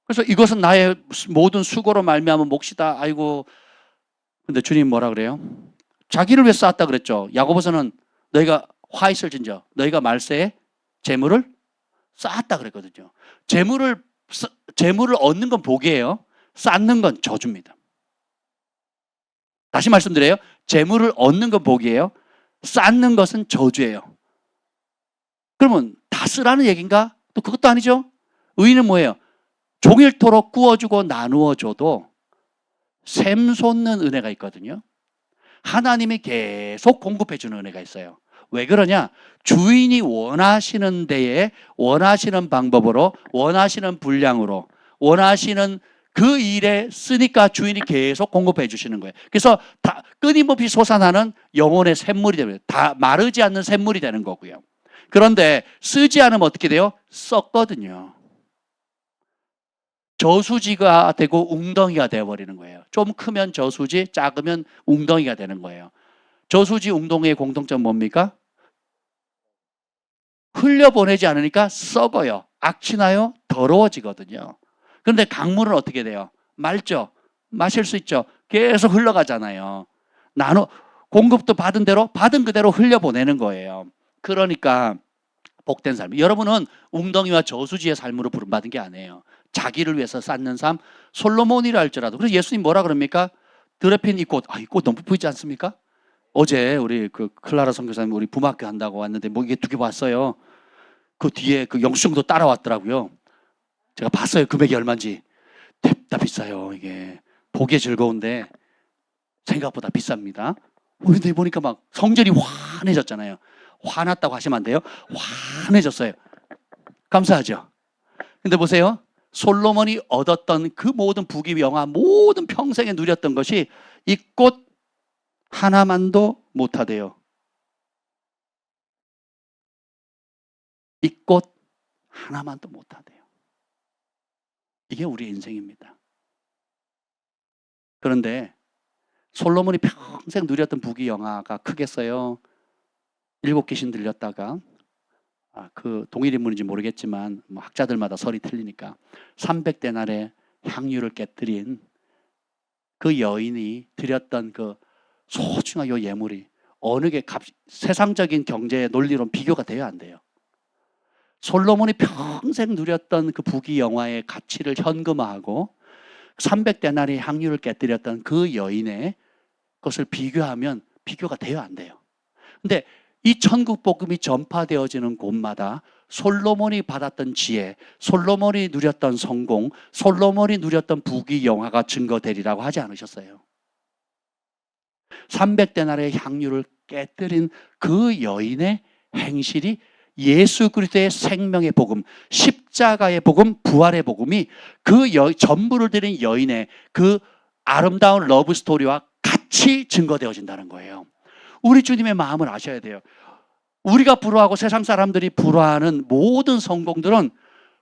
그래서 이것은 나의 모든 수고로 말미암은 몫이다. 아이고. 근데 주님 뭐라 그래요? 자기를 위해 쌓았다 그랬죠. 야고보서는 너희가 화 있을진저 너희가 말세에 재물을 쌓았다 그랬거든요. 재물을 얻는 건 복이에요. 쌓는 건 저주입니다. 다시 말씀드려요. 재물을 얻는 건 복이에요. 쌓는 것은 저주예요. 그러면 다 쓰라는 얘기인가? 또 그것도 아니죠. 의인은 뭐예요? 종일토록 구워주고 나누어줘도 샘솟는 은혜가 있거든요. 하나님이 계속 공급해주는 은혜가 있어요. 왜 그러냐? 주인이 원하시는 데에 원하시는 방법으로 원하시는 분량으로 원하시는 그 일에 쓰니까 주인이 계속 공급해 주시는 거예요. 그래서 다 끊임없이 솟아나는 영혼의 샘물이 됩니다. 다 마르지 않는 샘물이 되는 거고요. 그런데 쓰지 않으면 어떻게 돼요? 썩거든요. 저수지가 되고 웅덩이가 되어버리는 거예요. 좀 크면 저수지, 작으면 웅덩이가 되는 거예요. 저수지, 웅덩이의 공통점 뭡니까? 흘려보내지 않으니까 썩어요. 악취나요? 더러워지거든요. 그런데 강물은 어떻게 돼요? 맑죠? 마실 수 있죠? 계속 흘러가잖아요. 공급도 받은 대로, 받은 그대로 흘려보내는 거예요. 그러니까 복된 삶. 여러분은 웅덩이와 저수지의 삶으로 부름받은 게 아니에요. 자기를 위해서 쌓는 삶. 솔로몬이라 할지라도. 그래서 예수님 뭐라 그럽니까? 드레핀 이 꽃. 이 꽃 너무 보이지 않습니까? 어제 우리 그 클라라 선교사님 우리 붐학교 한다고 왔는데 뭐 이게 2개 봤어요. 그 뒤에 그 영수증도 따라왔더라고요. 제가 봤어요. 금액이 얼마인지. 다 비싸요. 이게 보기에 즐거운데 생각보다 비쌉니다. 근데 보니까 막 성전이 환해졌잖아요. 화났다고 하시면 안 돼요. 환해졌어요. 감사하죠. 근데 보세요. 솔로몬이 얻었던 그 모든 부귀 영화, 모든 평생에 누렸던 것이 이 꽃 하나만도 못하대요. 이 꽃 하나만도 못하대요. 이게 우리 인생입니다. 그런데 솔로몬이 평생 누렸던 부귀 영화가 크겠어요? 7귀신 들렸다가 그 동일 인물인지 모르겠지만 뭐 학자들마다 설이 틀리니까 300데나리의 향유를 깨뜨린 그 여인이 드렸던 그 소중한 요 예물이 어느 게 세상적인 경제의 논리로 비교가 돼야 안 돼요. 솔로몬이 평생 누렸던 그 부귀 영화의 가치를 현금화하고 300데나리의 향유를 깨뜨렸던 그 여인의 것을 비교하면 비교가 돼야 안 돼요. 근데 이 천국 복음이 전파되어지는 곳마다 솔로몬이 받았던 지혜, 솔로몬이 누렸던 성공, 솔로몬이 누렸던 부귀 영화가 증거되리라고 하지 않으셨어요. 300데나리의 향유를 깨뜨린 그 여인의 행실이 예수 그리스도의 생명의 복음, 십자가의 복음, 부활의 복음이 그 전부를 드린 여인의 그 아름다운 러브 스토리와 같이 증거되어진다는 거예요. 우리 주님의 마음을 아셔야 돼요. 우리가 부러워하고 세상 사람들이 부러워하는 모든 성공들은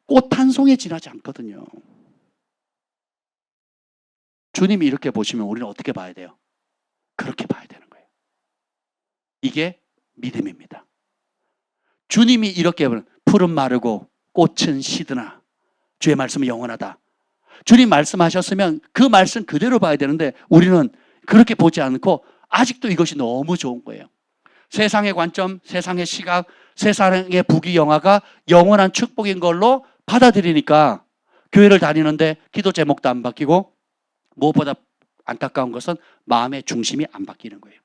꽃 한 송이에 지나지 않거든요. 주님이 이렇게 보시면 우리는 어떻게 봐야 돼요? 그렇게 봐야 되는 거예요. 이게 믿음입니다. 주님이 이렇게 풀은 마르고 꽃은 시드나 주의 말씀은 영원하다. 주님 말씀하셨으면 그 말씀 그대로 봐야 되는데 우리는 그렇게 보지 않고 아직도 이것이 너무 좋은 거예요. 세상의 관점, 세상의 시각, 세상의 부귀 영화가 영원한 축복인 걸로 받아들이니까 교회를 다니는데 기도 제목도 안 바뀌고 무엇보다 안타까운 것은 마음의 중심이 안 바뀌는 거예요.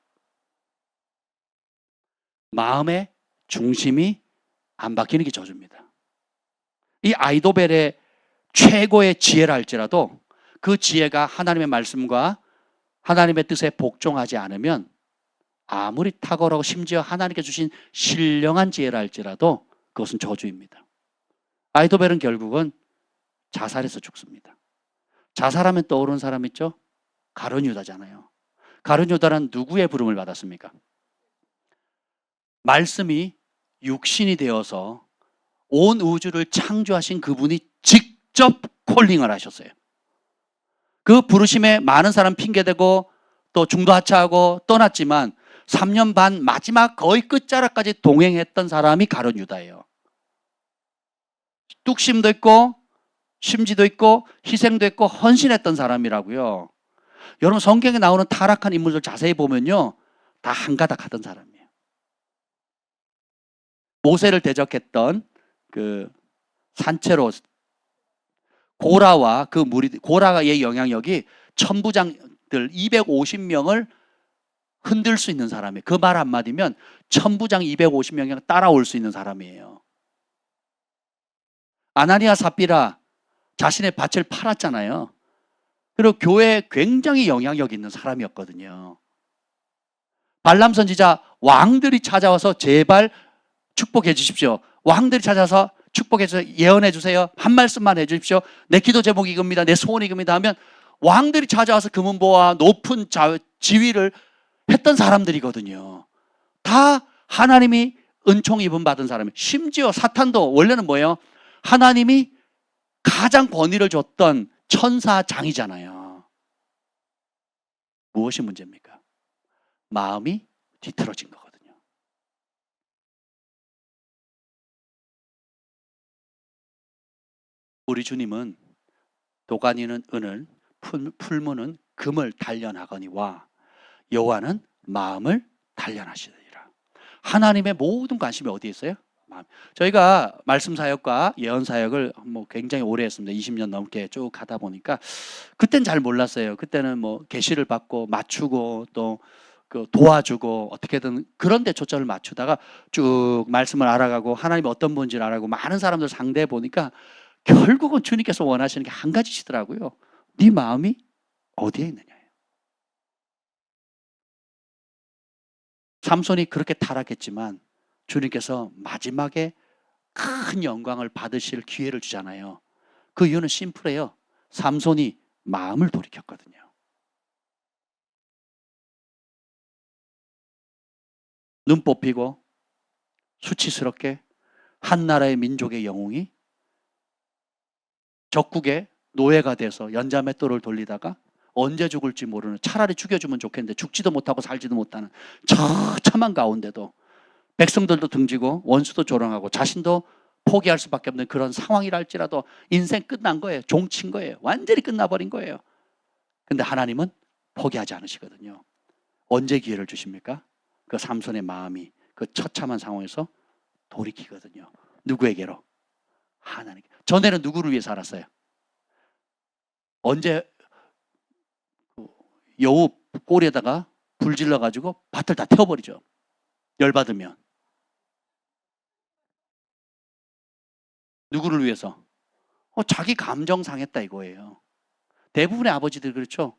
마음의 중심이 안 바뀌는 게 저주입니다. 이 아이도벨의 최고의 지혜라 할지라도 그 지혜가 하나님의 말씀과 하나님의 뜻에 복종하지 않으면 아무리 탁월하고 심지어 하나님께 주신 신령한 지혜라 할지라도 그것은 저주입니다. 아이도벨은 결국은 자살해서 죽습니다. 자살하면 떠오르는 사람 있죠? 가룟 유다잖아요. 가룟 유다는 누구의 부름을 받았습니까? 말씀이 육신이 되어서 온 우주를 창조하신 그분이 직접 콜링을 하셨어요. 그 부르심에 많은 사람 핑계대고 또 중도 하차하고 떠났지만 3년 반 마지막 거의 끝자락까지 동행했던 사람이 가룟 유다예요. 뚝심도 있고 심지도 있고 희생도 있고 헌신했던 사람이라고요. 여러분 성경에 나오는 타락한 인물들 자세히 보면요. 다 한가닥 하던 사람이에요. 모세를 대적했던 그 산채로 고라와 그 무리, 고라의 영향력이 천부장들 250명을 흔들 수 있는 사람이에요. 그 말 한마디면 천부장 250명이 따라올 수 있는 사람이에요. 아나니아 삽비라 자신의 밭을 팔았잖아요. 그리고 교회에 굉장히 영향력 있는 사람이었거든요. 발람 선지자 왕들이 찾아와서 제발 축복해 주십시오. 왕들이 찾아서 축복해 주세요. 예언해 주세요. 한 말씀만 해 주십시오. 내 기도 제목이 이겁니다. 내 소원이 이겁니다 하면 왕들이 찾아와서 금은보와 높은 지위를 했던 사람들이거든요. 다 하나님이 은총 입음 받은 사람이에요. 심지어 사탄도 원래는 뭐예요? 하나님이 가장 권위를 줬던 천사장이잖아요. 무엇이 문제입니까? 마음이 뒤틀어진 거거든요. 우리 주님은 도가니는 은을, 풀무는 금을 단련하거니와 여호와는 마음을 단련하시리라. 하나님의 모든 관심이 어디에 있어요? 마음. 저희가 말씀 사역과 예언 사역을 뭐 굉장히 오래 했습니다. 20년 넘게 쭉 하다 보니까 그땐 잘 몰랐어요. 그때는 뭐 계시를 받고 맞추고 또 그 도와주고 어떻게든 그런 데 초점을 맞추다가 쭉 말씀을 알아가고 하나님이 어떤 분인지를 알아가고 많은 사람들 상대해 보니까 결국은 주님께서 원하시는 게 한 가지시더라고요. 네 마음이 어디에 있느냐예요. 삼손이 그렇게 타락했지만 주님께서 마지막에 큰 영광을 받으실 기회를 주잖아요. 그 이유는 심플해요. 삼손이 마음을 돌이켰거든요. 눈 뽑히고 수치스럽게 한 나라의 민족의 영웅이 적국의 노예가 돼서 연자맷돌을 돌리다가 언제 죽을지 모르는, 차라리 죽여주면 좋겠는데 죽지도 못하고 살지도 못하는 처참한 가운데도 백성들도 등지고 원수도 조롱하고 자신도 포기할 수밖에 없는 그런 상황이랄지라도 인생 끝난 거예요. 종친 거예요. 완전히 끝나버린 거예요. 근데 하나님은 포기하지 않으시거든요. 언제 기회를 주십니까? 그 삼손의 마음이 그 처참한 상황에서 돌이키거든요. 누구에게로? 하나님께. 전에는 누구를 위해 살았어요? 언제 여우 꼬리에다가 불 질러가지고 밭을 다 태워버리죠. 열받으면. 누구를 위해서? 자기 감정 상했다 이거예요. 대부분의 아버지들 그렇죠.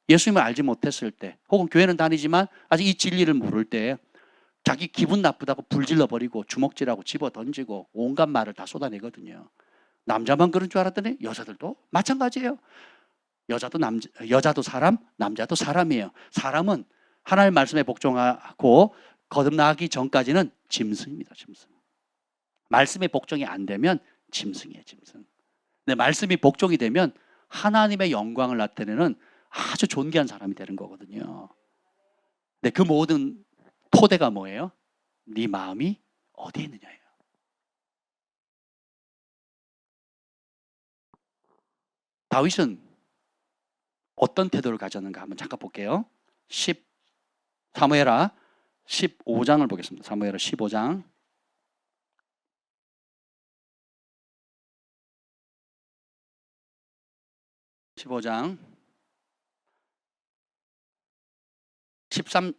예수님을 알지 못했을 때 혹은 교회는 다니지만 아직 이 진리를 모를 때 자기 기분 나쁘다고 불질러버리고 주먹질하고 집어던지고 온갖 말을 다 쏟아내거든요. 남자만 그런 줄 알았더니 여자들도 마찬가지예요. 여자도 사람, 남자도 사람이에요. 사람은 하나님의 말씀에 복종하고 거듭나기 전까지는 짐승입니다. 짐승. 말씀에 복종이 안 되면 짐승이에요. 짐승. 근데 말씀이 복종이 되면 하나님의 영광을 나타내는 아주 존귀한 사람이 되는 거거든요. 근데 그 모든 토대가 뭐예요? 네 마음이 어디에 있느냐예요. 다윗은 어떤 태도를 가졌는가 한번 잠깐 볼게요. 사무엘하 15장을 보겠습니다. 사무엘하 15장. 15장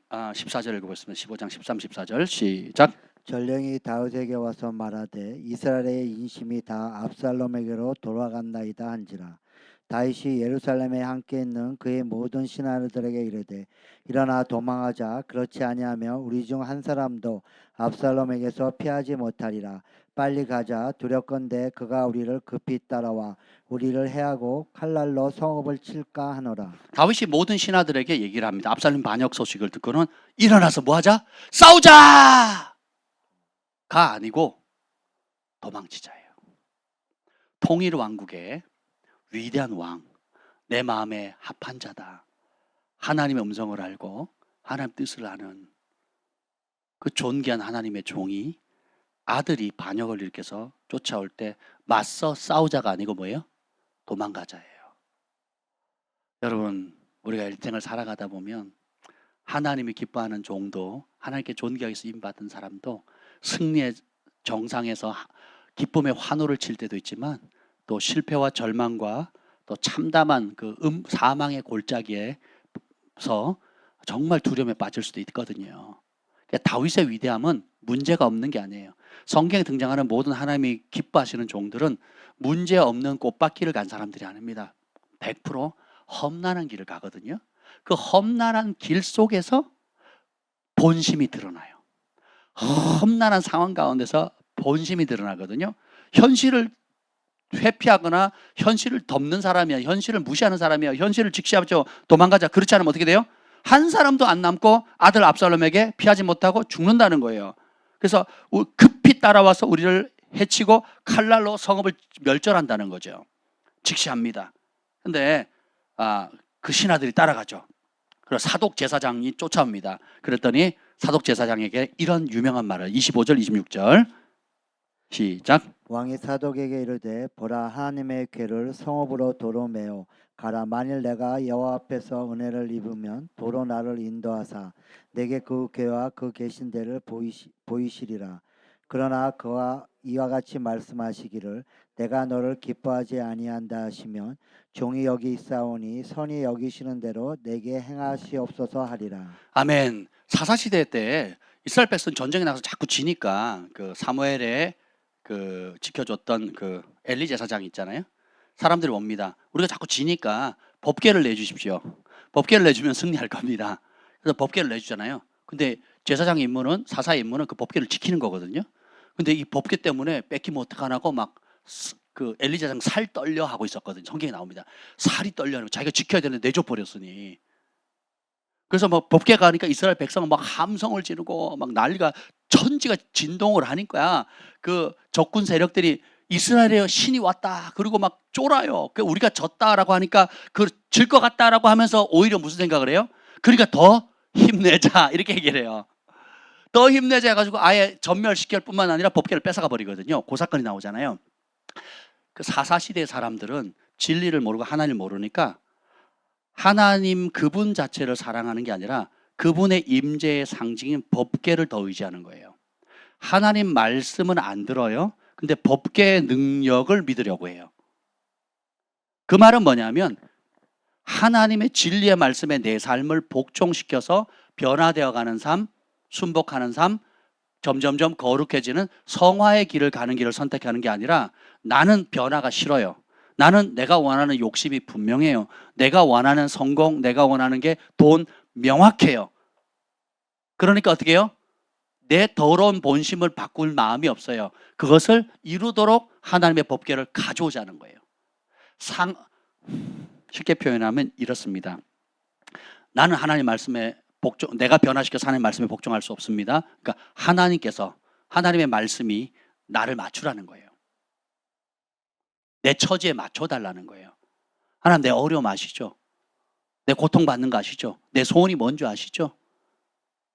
14절 읽어보겠습니다. 15장 13, 14절 시작. 전령이 다윗에게 와서 말하되 이스라엘의 인심이 다 압살롬에게로 돌아간다이다 한지라. 다윗이 예루살렘에 함께 있는 그의 모든 신하들에게 이르되 일어나 도망하자. 그렇지 아니하면 우리 중 한 사람도 압살롬에게서 피하지 못하리라. 빨리 가자. 두렵건대 그가 우리를 급히 따라와 우리를 해하고 칼날로 성읍을 칠까 하노라. 다윗이 모든 신하들에게 얘기를 합니다. 압살롬 반역 소식을 듣고는 일어나서 뭐하자? 싸우자! 가 아니고 도망치자예요. 통일 왕국의 위대한 왕, 내 마음에 합한 자다. 하나님의 음성을 알고 하나님 뜻을 아는 그 존귀한 하나님의 종이 아들이 반역을 일으켜서 쫓아올 때 맞서 싸우자가 아니고 뭐예요? 도망가자예요. 여러분, 우리가 일생을 살아가다 보면 하나님이 기뻐하는 종도, 하나님께 존귀하게 쓰임받은 사람도 승리의 정상에서 기쁨의 환호를 칠 때도 있지만 또 실패와 절망과 또 참담한 그 사망의 골짜기에서 정말 두려움에 빠질 수도 있거든요. 그러니까 다윗의 위대함은 문제가 없는 게 아니에요. 성경에 등장하는 모든 하나님이 기뻐하시는 종들은 문제 없는 꽃밭길을 간 사람들이 아닙니다. 100% 험난한 길을 가거든요. 그 험난한 길 속에서 본심이 드러나요. 험난한 상황 가운데서 본심이 드러나거든요. 현실을 회피하거나 현실을 덮는 사람이야, 현실을 무시하는 사람이야, 현실을 직시하죠. 도망가자. 그렇지 않으면 어떻게 돼요? 한 사람도 안 남고 아들 압살롬에게 피하지 못하고 죽는다는 거예요. 그래서 급히 따라와서 우리를 해치고 칼날로 성읍을 멸절한다는 거죠. 직시합니다. 근데 그 신하들이 따라가죠. 그래서 사독 제사장이 쫓아옵니다. 그랬더니 사독 제사장에게 이런 유명한 말을 25절 26절 시작. 왕이 사독에게 이르되 보라 하나님의 궤를 성읍으로 도로 메어 가라. 만일 내가 여호와 앞에서 은혜를 입으면 도로 나를 인도하사 내게 그 궤와 그 계신 데를 보이시리라. 그러나 그와 이와 같이 말씀하시기를 내가 너를 기뻐하지 아니한다 하시면 종이 여기 있사오니 선이 여기시는 대로 내게 행하시옵소서 하리라. 아멘. 사사시대 때 이스라엘 백성 전쟁에 나가서 자꾸 지니까 그 사무엘의 그 지켜줬던 그 엘리 제사장 있잖아요. 사람들이 옵니다. 우리가 자꾸 지니까 법궤를 내주십시오. 법궤를 내주면 승리할 겁니다. 그래서 법궤를 내주잖아요. 근데 제사장의 임무는, 사사의 임무는 그 법궤를 지키는 거거든요. 근데 이 법궤 때문에 뺏기면 어떡하나고 막 그 엘리 제사장 살 떨려 하고 있었거든요. 성경에 나옵니다. 살이 떨려. 자기가 지켜야 되는데 내줘 버렸으니. 그래서 뭐 법궤가 가니까 이스라엘 백성은 막 함성을 지르고 막 난리가, 천지가 진동을 하니까 그 적군 세력들이 이스라엘의 신이 왔다 그리고 막 쫄아요. 우리가 졌다라고 하니까 그 질 것 같다라고 하면서 오히려 무슨 생각을 해요? 그러니까 더 힘내자 이렇게 얘기를 해요. 더 힘내자 해가지고 아예 전멸시킬 뿐만 아니라 법궤를 뺏어가 버리거든요. 그 사건이 나오잖아요. 그 사사시대 사람들은 진리를 모르고 하나님을 모르니까 하나님 그분 자체를 사랑하는 게 아니라 그분의 임재의 상징인 법궤를 더 의지하는 거예요. 하나님 말씀은 안 들어요. 근데 법궤의 능력을 믿으려고 해요. 그 말은 뭐냐면 하나님의 진리의 말씀에 내 삶을 복종시켜서 변화되어가는 삶, 순복하는 삶, 점점점 거룩해지는 성화의 길을 가는 길을 선택하는 게 아니라 나는 변화가 싫어요. 나는 내가 원하는 욕심이 분명해요. 내가 원하는 성공, 내가 원하는 게 돈 명확해요. 그러니까 어떻게 해요? 내 더러운 본심을 바꿀 마음이 없어요. 그것을 이루도록 하나님의 법궤를 가져오자는 거예요. 쉽게 표현하면 이렇습니다. 나는 하나님 말씀에 내가 변화시켜서 하나님 말씀에 복종할 수 없습니다. 그러니까 하나님께서, 하나님의 말씀이 나를 맞추라는 거예요. 내 처지에 맞춰달라는 거예요. 하나님, 내 어려움 아시죠? 내 고통받는 거 아시죠? 내 소원이 뭔지 아시죠?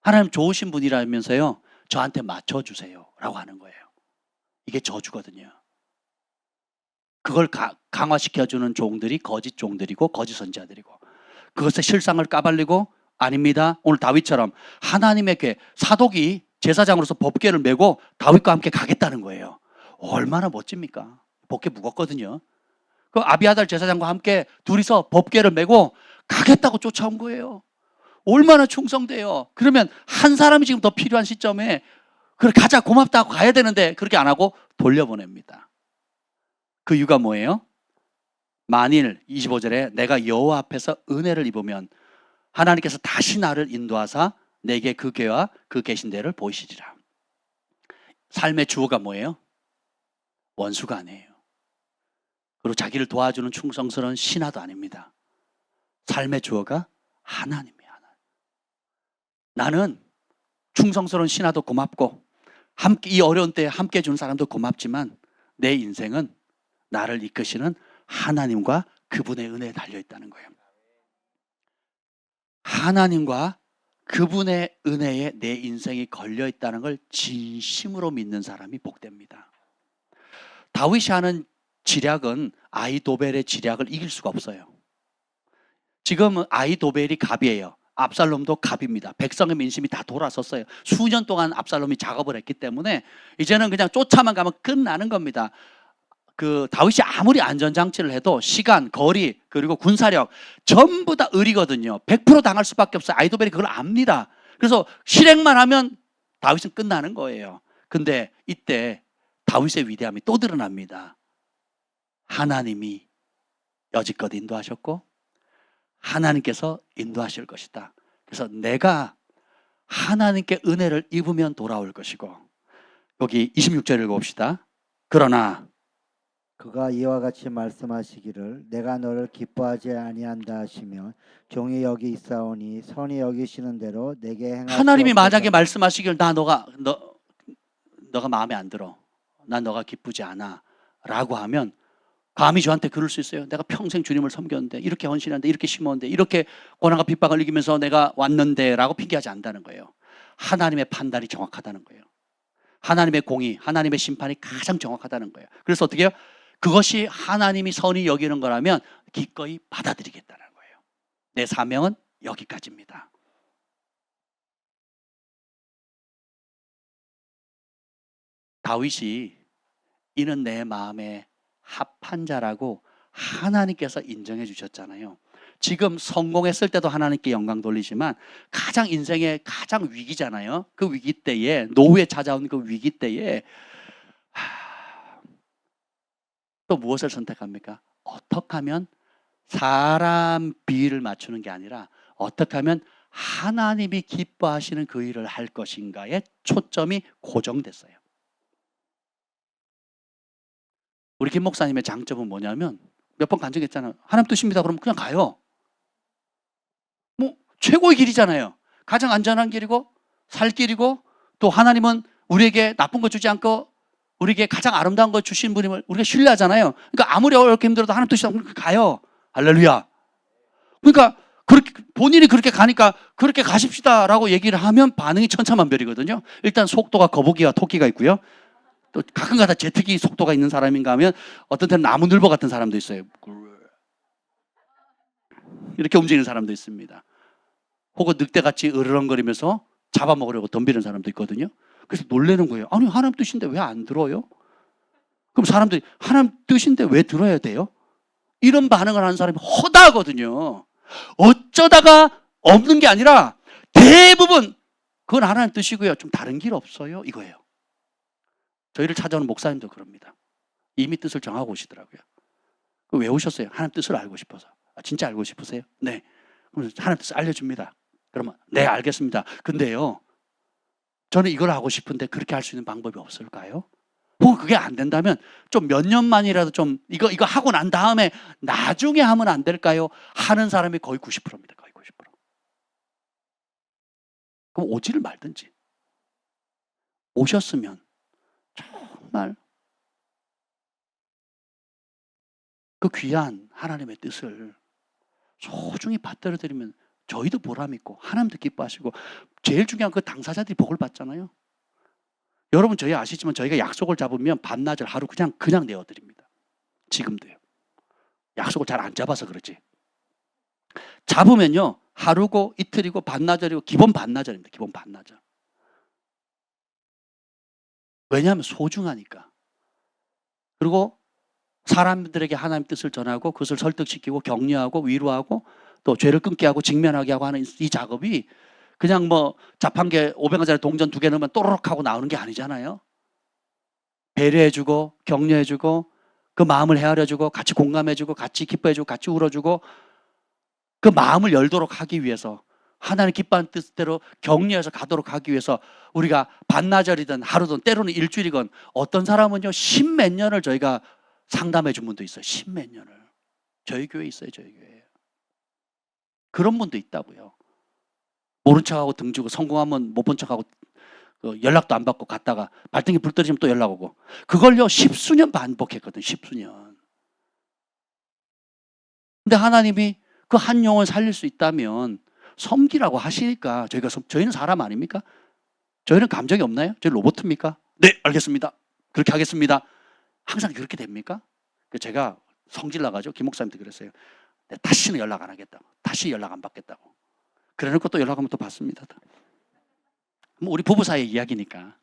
하나님 좋으신 분이라면서요, 저한테 맞춰주세요 라고 하는 거예요. 이게 저주거든요. 그걸 강화시켜주는 종들이 거짓 종들이고 거짓 선지자들이고, 그것의 실상을 까발리고 아닙니다. 오늘 다윗처럼 하나님의 궤, 사독이 제사장으로서 법궤를 메고 다윗과 함께 가겠다는 거예요. 얼마나 멋집니까? 법궤 무겁거든요. 그 아비아달 제사장과 함께 둘이서 법궤를 메고 가겠다고 쫓아온 거예요. 얼마나 충성돼요. 그러면 한 사람이 지금 더 필요한 시점에 그래 가자 고맙다고 가야 되는데 그렇게 안 하고 돌려보냅니다. 그 이유가 뭐예요? 만일 25절에 내가 여호와 앞에서 은혜를 입으면 하나님께서 다시 나를 인도하사 내게 그 궤와 그 계신 데를 보이시리라. 삶의 주어가 뭐예요? 원수가 아니에요. 그리고 자기를 도와주는 충성스러운 신하도 아닙니다. 삶의 주어가 하나님이에요. 나는 충성스러운 신하도 고맙고 함께 이 어려운 때에 함께 해준 사람도 고맙지만 내 인생은 나를 이끄시는 하나님과 그분의 은혜에 달려있다는 거예요. 하나님과 그분의 은혜에 내 인생이 걸려있다는 걸 진심으로 믿는 사람이 복됩니다. 다윗이 하는 지략은 아히도벨의 지략을 이길 수가 없어요. 지금 아히도벨이 갑이에요. 압살롬도 갑입니다. 백성의 민심이 다 돌아섰어요. 수년 동안 압살롬이 작업을 했기 때문에 이제는 그냥 쫓아만 가면 끝나는 겁니다. 그 다윗이 아무리 안전장치를 해도 시간, 거리, 그리고 군사력 전부 다 을이거든요. 100% 당할 수밖에 없어요. 아히도벨이 그걸 압니다. 그래서 실행만 하면 다윗은 끝나는 거예요. 근데 이때 다윗의 위대함이 또 드러납니다. 하나님이 여지껏 인도하셨고 하나님께서 인도하실 것이다. 그래서 내가 하나님께 은혜를 입으면 돌아올 것이고, 여기 26절을 읽어봅시다. 그러나 그가 이와 같이 말씀하시기를 내가 너를 기뻐하지 아니한다 하시면 종이 여기 있사오니 선이 여기시는 대로 내게 행하시옵소서. 하나님이 만약에 말씀하시기를 너가 마음에 안 들어, 난 너가 기쁘지 않아 라고 하면 감히 저한테 그럴 수 있어요. 내가 평생 주님을 섬겼는데, 이렇게 헌신했는데, 이렇게 심었는데, 이렇게 고난과 핍박을 이기면서 내가 왔는데 라고 핑계하지 않는다는 거예요. 하나님의 판단이 정확하다는 거예요. 하나님의 공의, 하나님의 심판이 가장 정확하다는 거예요. 그래서 어떻게 해요? 그것이 하나님이 선히 여기는 거라면 기꺼이 받아들이겠다는 거예요. 내 사명은 여기까지입니다. 다윗이 이는 내 마음에 합한 자라고 하나님께서 인정해 주셨잖아요. 지금 성공했을 때도 하나님께 영광 돌리지만 가장 인생의 가장 위기잖아요. 그 위기 때에, 노후에 찾아온 그 위기 때에 또 무엇을 선택합니까? 어떻게 하면 사람 비위를 맞추는 게 아니라 어떻게 하면 하나님이 기뻐하시는 그 일을 할 것인가에 초점이 고정됐어요. 우리 김 목사님의 장점은 뭐냐면 몇 번 간 적 있잖아요. 하나님 뜻입니다. 그러면 그냥 가요. 뭐 최고의 길이잖아요. 가장 안전한 길이고 살 길이고 또 하나님은 우리에게 나쁜 거 주지 않고 우리에게 가장 아름다운 거 주신 분임을 우리가 신뢰하잖아요. 그러니까 아무리 어렵게 힘들어도 하나님 뜻이다 그러면 가요. 할렐루야. 그러니까 그렇게 본인이 그렇게 가니까 그렇게 가십시다라고 얘기를 하면 반응이 천차만별이거든요. 일단 속도가 거북이와 토끼가 있고요. 또 가끔가다 제트기 속도가 있는 사람인가 하면 어떤 때는 나무늘보 같은 사람도 있어요. 이렇게 움직이는 사람도 있습니다. 혹은 늑대같이 으르렁거리면서 잡아먹으려고 덤비는 사람도 있거든요. 그래서 놀라는 거예요. 아니 하나님 뜻인데 왜 안 들어요? 그럼 사람들이 하나님 뜻인데 왜 들어야 돼요? 이런 반응을 하는 사람이 허다하거든요. 어쩌다가 없는 게 아니라 대부분 그건 하나님 뜻이고요. 좀 다른 길 없어요? 이거예요. 저희를 찾아오는 목사님도 그럽니다. 이미 뜻을 정하고 오시더라고요. 왜 오셨어요? 하나님 뜻을 알고 싶어서. 진짜 알고 싶으세요? 네. 그럼 하나님 뜻을 알려줍니다. 그러면 네 알겠습니다. 근데요 저는 이걸 하고 싶은데 그렇게 할 수 있는 방법이 없을까요? 혹은 그게 안 된다면 좀 몇 년만이라도 좀 이거 하고 난 다음에 나중에 하면 안 될까요? 하는 사람이 거의 90%입니다. 거의 90%. 그럼 오지를 말든지. 오셨으면 정말 그 귀한 하나님의 뜻을 소중히 받들어 드리면 저희도 보람 있고 하나님도 기뻐하시고 제일 중요한 그 당사자들이 복을 받잖아요. 여러분 저희 아시지만 저희가 약속을 잡으면 반나절 하루 그냥 내어드립니다. 지금도요. 약속을 잘 안 잡아서 그렇지. 잡으면요 하루고 이틀이고 반나절이고 기본 반나절입니다. 기본 반나절. 왜냐하면 소중하니까. 그리고 사람들에게 하나님 뜻을 전하고 그것을 설득시키고 격려하고 위로하고 또 죄를 끊게 하고 직면하게 하고 하는 이 작업이 그냥 뭐 자판기에 500원짜리 동전 2개 넣으면 또르륵 하고 나오는 게 아니잖아요. 배려해주고 격려해주고 그 마음을 헤아려주고 같이 공감해주고 같이 기뻐해주고 같이 울어주고 그 마음을 열도록 하기 위해서 하나님 기뻐하는 뜻대로 격려해서 가도록 하기 위해서 우리가 반나절이든 하루든 때로는 일주일이건 어떤 사람은요 10몇 년을 저희가 상담해 준 분도 있어요. 10몇 년을. 저희 교회에 있어요. 저희 교회에. 그런 분도 있다고요. 모른 척하고 등 주고 성공하면 못 본 척하고 연락도 안 받고 갔다가 발등에 불 떨어지면 또 연락 오고 그걸요 10수년 반복했거든. 10수년. 근데 하나님이 그 한 영혼 살릴 수 있다면 섬기라고 하시니까 저희는 사람 아닙니까? 저희는 감정이 없나요? 저희 로봇입니까? 네 알겠습니다. 그렇게 하겠습니다. 항상 그렇게 됩니까? 제가 성질 나가지고 김 목사님도 그랬어요. 다시는 연락 안 하겠다고. 다시 연락 안 받겠다고. 그래놓고 또 연락하면 또 받습니다. 뭐 우리 부부 사이 이야기니까.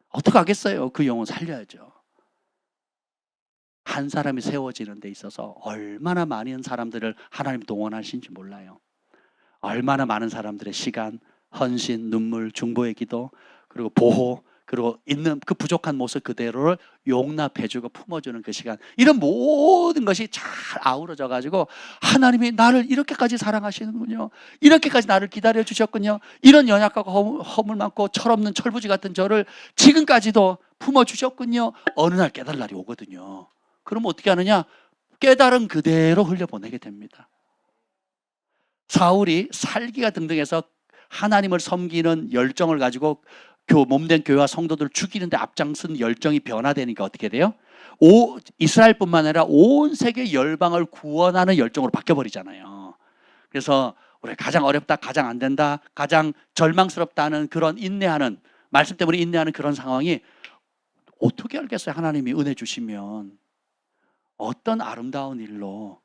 어떻게 하겠어요? 그 영혼 살려야죠. 한 사람이 세워지는 데 있어서 얼마나 많은 사람들을 하나님 동원하신지 몰라요. 얼마나 많은 사람들의 시간, 헌신, 눈물, 중보의 기도, 그리고 보호, 그리고 있는 그 부족한 모습 그대로를 용납해주고 품어주는 그 시간, 이런 모든 것이 잘 아우러져 가지고 하나님이 나를 이렇게까지 사랑하시는군요, 이렇게까지 나를 기다려 주셨군요, 이런 연약하고 허물 많고 철없는 철부지 같은 저를 지금까지도 품어주셨군요. 어느 날 깨달을 날이 오거든요. 그러면 어떻게 하느냐? 깨달은 그대로 흘려보내게 됩니다. 사울이 살기가 등등해서 하나님을 섬기는 열정을 가지고 몸된 교회와 성도들을 죽이는데 앞장선 열정이 변화되니까 어떻게 돼요? 이스라엘뿐만 아니라 온 세계 열방을 구원하는 열정으로 바뀌어버리잖아요. 그래서 우리 가장 어렵다, 가장 안 된다, 가장 절망스럽다는 그런 인내하는, 말씀 때문에 인내하는 그런 상황이 어떻게 알겠어요? 하나님이 은혜 주시면 어떤 아름다운 일로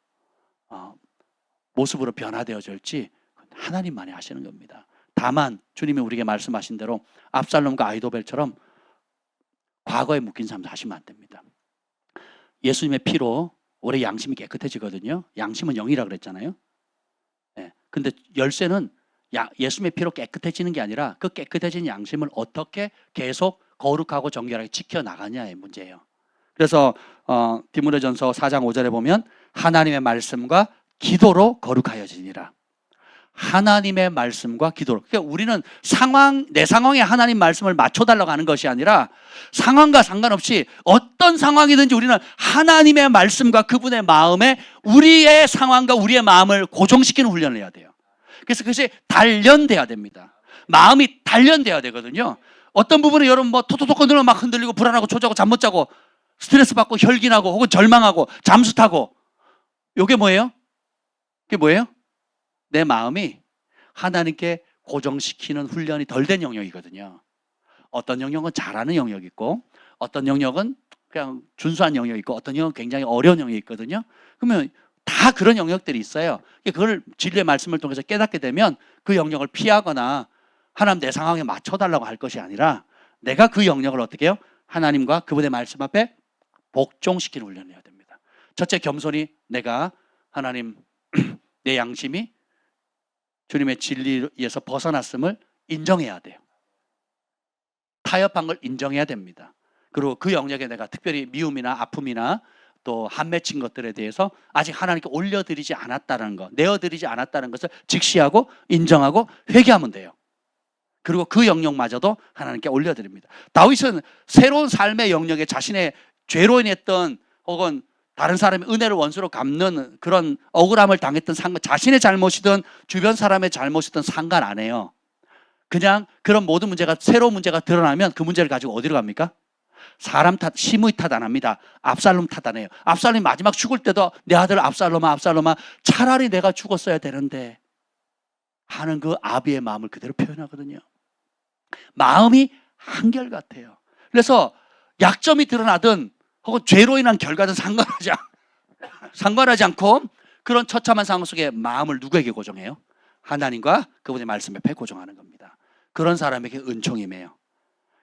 모습으로 변화되어질지 하나님만이 하시는 겁니다. 다만 주님이 우리에게 말씀하신 대로 압살롬과 아히도벨처럼 과거에 묶인 삶 사시면 안 됩니다. 예수님의 피로 우리 양심이 깨끗해지거든요. 양심은 영이라 그랬잖아요. 네. 근데 열쇠는 예수님의 피로 깨끗해지는 게 아니라 그 깨끗해진 양심을 어떻게 계속 거룩하고 정결하게 지켜나가냐의 문제예요. 그래서 디모데전서 4장 5절에 보면 하나님의 말씀과 기도로 거룩하여지니라. 하나님의 말씀과 기도로. 그러니까 우리는 내 상황에 하나님 말씀을 맞춰달라고 하는 것이 아니라 상황과 상관없이 어떤 상황이든지 우리는 하나님의 말씀과 그분의 마음에 우리의 상황과 우리의 마음을 고정시키는 훈련을 해야 돼요. 그래서 그것이 단련돼야 됩니다. 마음이 단련돼야 되거든요. 어떤 부분에 여러분 토토토 건드리면 막 흔들리고 불안하고 초조하고 잠 못 자고 스트레스 받고 혈기나고 혹은 절망하고 잠수 타고, 이게 뭐예요? 그게 뭐예요? 내 마음이 하나님께 고정시키는 훈련이 덜 된 영역이거든요. 어떤 영역은 잘하는 영역이 있고 어떤 영역은 그냥 준수한 영역이 있고 어떤 영역은 굉장히 어려운 영역이 있거든요. 그러면 다 그런 영역들이 있어요. 그걸 진리의 말씀을 통해서 깨닫게 되면 그 영역을 피하거나 하나님 내 상황에 맞춰달라고 할 것이 아니라 내가 그 영역을 어떻게 해요? 하나님과 그분의 말씀 앞에 복종시키는 훈련을 해야 됩니다. 첫째, 겸손히 내가 하나님 내 양심이 주님의 진리에서 벗어났음을 인정해야 돼요. 타협한 걸 인정해야 됩니다. 그리고 그 영역에 내가 특별히 미움이나 아픔이나 또 한 맺힌 것들에 대해서 아직 하나님께 올려드리지 않았다는 것, 내어드리지 않았다는 것을 직시하고 인정하고 회개하면 돼요. 그리고 그 영역마저도 하나님께 올려드립니다. 다윗은 새로운 삶의 영역에 자신의 죄로 인했던 혹은 다른 사람의 은혜를 원수로 갚는 그런 억울함을 당했던 상관, 자신의 잘못이든 주변 사람의 잘못이든 상관 안 해요. 그냥 그런 모든 문제가, 새로운 문제가 드러나면 그 문제를 가지고 어디로 갑니까? 사람 탓, 심의 탓 안 합니다. 압살롬 탓 안 해요. 압살롬이 마지막 죽을 때도 내 아들 압살롬아 차라리 내가 죽었어야 되는데 하는 그 아비의 마음을 그대로 표현하거든요. 마음이 한결같아요. 그래서 약점이 드러나든 혹은 죄로 인한 결과든 상관하지 않고 그런 처참한 상황 속에 마음을 누구에게 고정해요? 하나님과 그분의 말씀 옆에 고정하는 겁니다. 그런 사람에게 은총이 임해요.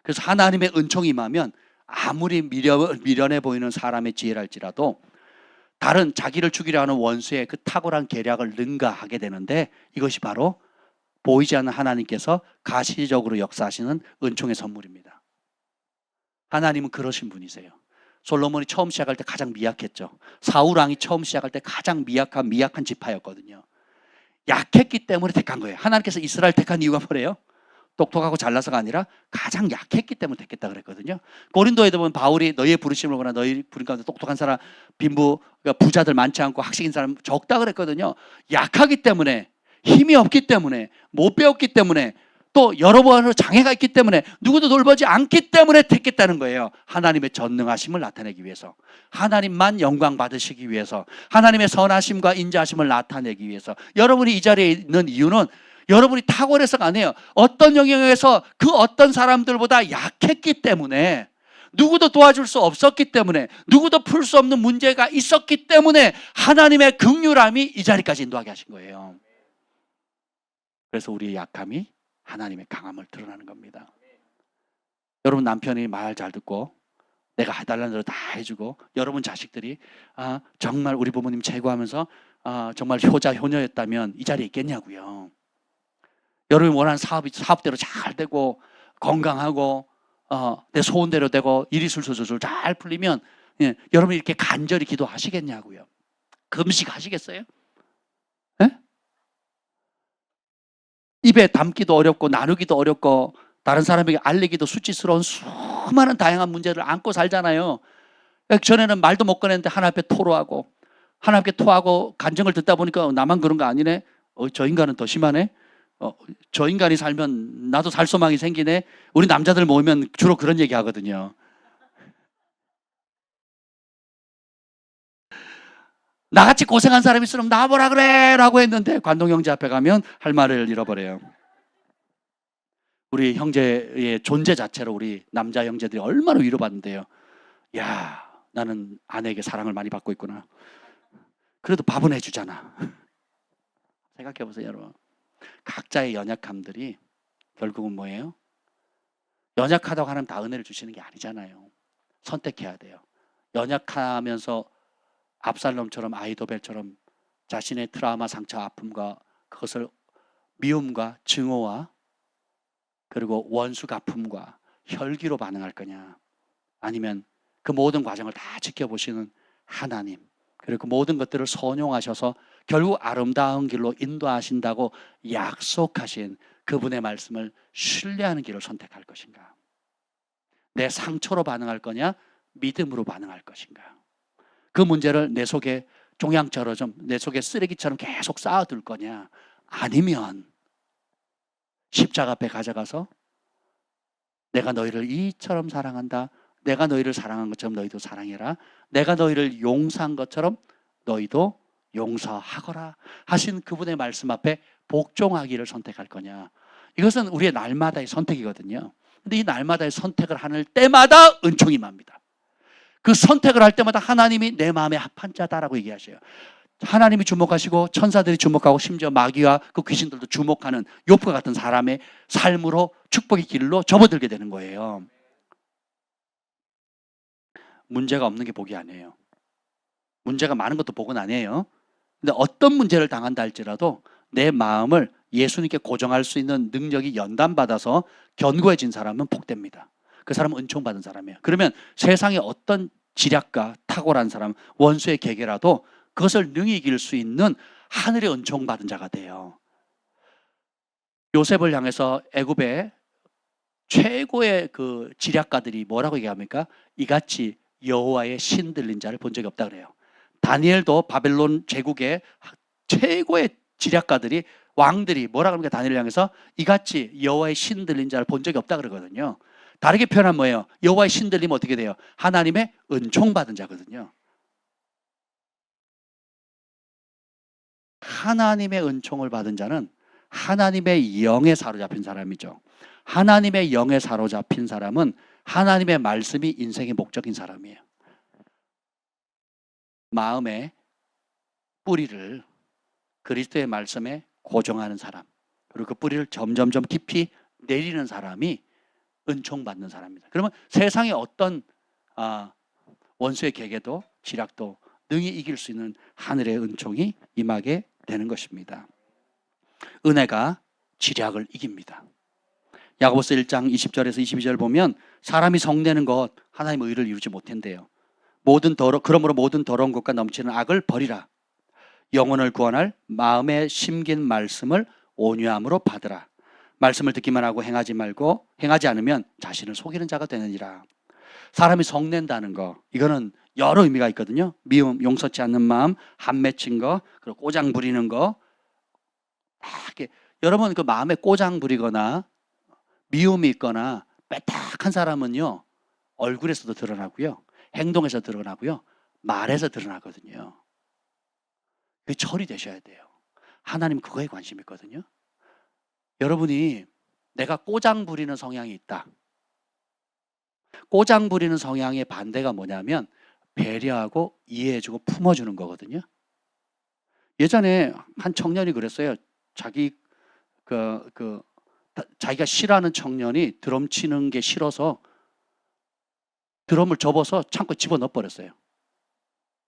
그래서 하나님의 은총이 임하면 아무리 미련해 보이는 사람의 지혜랄지라도 다른 자기를 죽이려 하는 원수의 그 탁월한 계략을 능가하게 되는데, 이것이 바로 보이지 않는 하나님께서 가시적으로 역사하시는 은총의 선물입니다. 하나님은 그러신 분이세요. 솔로몬이 처음 시작할 때 가장 미약했죠. 사울 왕이 처음 시작할 때 가장 미약한 지파였거든요. 약했기 때문에 택한 거예요. 하나님께서 이스라엘 택한 이유가 뭐래요? 똑똑하고 잘나서가 아니라 가장 약했기 때문에 택했다 그랬거든요. 고린도에도 보면 바울이 너희의 부르심을 보나 너희 부름 가운데 똑똑한 사람, 그러니까 부자들 많지 않고 학식인 사람 적다 그랬거든요. 약하기 때문에, 힘이 없기 때문에, 못 배웠기 때문에, 또 여러 번의 장애가 있기 때문에, 누구도 돌보지 않기 때문에 택했다는 거예요. 하나님의 전능하심을 나타내기 위해서, 하나님만 영광 받으시기 위해서, 하나님의 선하심과 인자하심을 나타내기 위해서. 여러분이 이 자리에 있는 이유는 여러분이 탁월해서가 아니에요. 어떤 영역에서 그 어떤 사람들보다 약했기 때문에, 누구도 도와줄 수 없었기 때문에, 누구도 풀 수 없는 문제가 있었기 때문에 하나님의 긍휼함이 이 자리까지 인도하게 하신 거예요. 그래서 우리의 약함이 하나님의 강함을 드러나는 겁니다. 여러분 남편이 말 잘 듣고 내가 해달라는 대로 다 해주고, 여러분 자식들이 정말 우리 부모님 최고하면서 정말 효자 효녀였다면 이 자리에 있겠냐고요. 여러분이 원하는 사업대로 잘 되고 건강하고 내 소원대로 되고 일이 술술술 잘 풀리면 여러분이 이렇게 간절히 기도하시겠냐고요. 금식하시겠어요? 네? 입에 담기도 어렵고 나누기도 어렵고 다른 사람에게 알리기도 수치스러운 수많은 다양한 문제를 안고 살잖아요. 전에는 말도 못 꺼냈는데 하나님 앞에 하나님께 토하고 간증을 듣다 보니까 나만 그런 거 아니네. 저 인간은 더 심하네. 저 인간이 살면 나도 살 소망이 생기네. 우리 남자들 모이면 주로 그런 얘기 하거든요. 나같이 고생한 사람이 있으면 나와보라 그래 라고 했는데 관동 형제 앞에 가면 할 말을 잃어버려요. 우리 형제의 존재 자체로 우리 남자 형제들이 얼마나 위로받는데요. 야, 나는 아내에게 사랑을 많이 받고 있구나. 그래도 밥은 해주잖아. 생각해보세요 여러분. 각자의 연약함들이 결국은 뭐예요? 연약하다고 하나님 다 은혜를 주시는 게 아니잖아요. 선택해야 돼요. 연약하면서 압살롬처럼 아이도벨처럼 자신의 트라우마, 상처, 아픔과 그것을 미움과 증오와 그리고 원수 갚음과 혈기로 반응할 거냐, 아니면 그 모든 과정을 다 지켜보시는 하나님, 그리고 그 모든 것들을 선용하셔서 결국 아름다운 길로 인도하신다고 약속하신 그분의 말씀을 신뢰하는 길을 선택할 것인가? 내 상처로 반응할 거냐, 믿음으로 반응할 것인가? 그 문제를 내 속에 종양처럼, 내 속에 쓰레기처럼 계속 쌓아둘 거냐, 아니면 십자가 앞에 가져가서 내가 너희를 이처럼 사랑한다, 내가 너희를 사랑한 것처럼 너희도 사랑해라, 내가 너희를 용서한 것처럼 너희도 용서하거라 하신 그분의 말씀 앞에 복종하기를 선택할 거냐. 이것은 우리의 날마다의 선택이거든요. 근데 이 날마다의 선택을 하는 때마다 은총이 임합니다. 그 선택을 할 때마다 하나님이 내 마음에 합한 자다라고 얘기하셔요. 하나님이 주목하시고 천사들이 주목하고 심지어 마귀와 그 귀신들도 주목하는 욥과 같은 사람의 삶으로 축복의 길로 접어들게 되는 거예요. 문제가 없는 게 복이 아니에요. 문제가 많은 것도 복은 아니에요. 근데 어떤 문제를 당한다 할지라도 내 마음을 예수님께 고정할 수 있는 능력이 연단받아서 견고해진 사람은 복됩니다. 그 사람은 은총받은 사람이에요. 그러면 세상에 어떤 지략과 탁월한 사람, 원수의 계계라도 그것을 능히 이길 수 있는 하늘의 은총받은 자가 돼요. 요셉을 향해서 애굽의 최고의 그 지략가들이 뭐라고 얘기합니까? 이같이 여호와의 신 들린 자를 본 적이 없다 그래요. 다니엘도 바벨론 제국의 최고의 지략가들이, 왕들이 뭐라고 합니까? 다니엘을 향해서 이같이 여호와의 신 들린 자를 본 적이 없다 그러거든요. 다르게 표현하면 뭐예요? 여호와의 신 들리면 어떻게 돼요? 하나님의 은총 받은 자거든요. 하나님의 은총을 받은 자는 하나님의 영에 사로잡힌 사람이죠. 하나님의 영에 사로잡힌 사람은 하나님의 말씀이 인생의 목적인 사람이에요. 마음의 뿌리를 그리스도의 말씀에 고정하는 사람, 그리고 그 뿌리를 점점점 깊이 내리는 사람이 은총받는 사람입니다. 그러면 세상의 어떤 원수의 계계도 지략도 능히 이길 수 있는 하늘의 은총이 임하게 되는 것입니다. 은혜가 지략을 이깁니다. 야고보서 1장 20절에서 22절 보면 사람이 성내는 것 하나님의 의를 이루지 못한대요. 그러므로 모든 더러운 것과 넘치는 악을 버리라. 영혼을 구원할 마음에 심긴 말씀을 온유함으로 받으라. 말씀을 듣기만 하고 행하지 않으면 자신을 속이는 자가 되느니라. 사람이 성낸다는 거, 이거는 여러 의미가 있거든요. 미움, 용서치 않는 마음, 한 맺힌 거, 그리고 꼬장 부리는 거. 여러분 그 마음에 꼬장 부리거나 미움이 있거나 빼딱한 사람은요, 얼굴에서도 드러나고요, 행동에서 드러나고요, 말에서 드러나거든요. 그게 처리되셔야 돼요. 하나님 그거에 관심이 있거든요. 여러분이 내가 꼬장 부리는 성향이 있다. 꼬장 부리는 성향의 반대가 뭐냐면 배려하고 이해해주고 품어주는 거거든요. 예전에 한 청년이 그랬어요. 자기가 싫어하는 청년이 드럼 치는 게 싫어서 드럼을 접어서 창고에 집어넣어 버렸어요.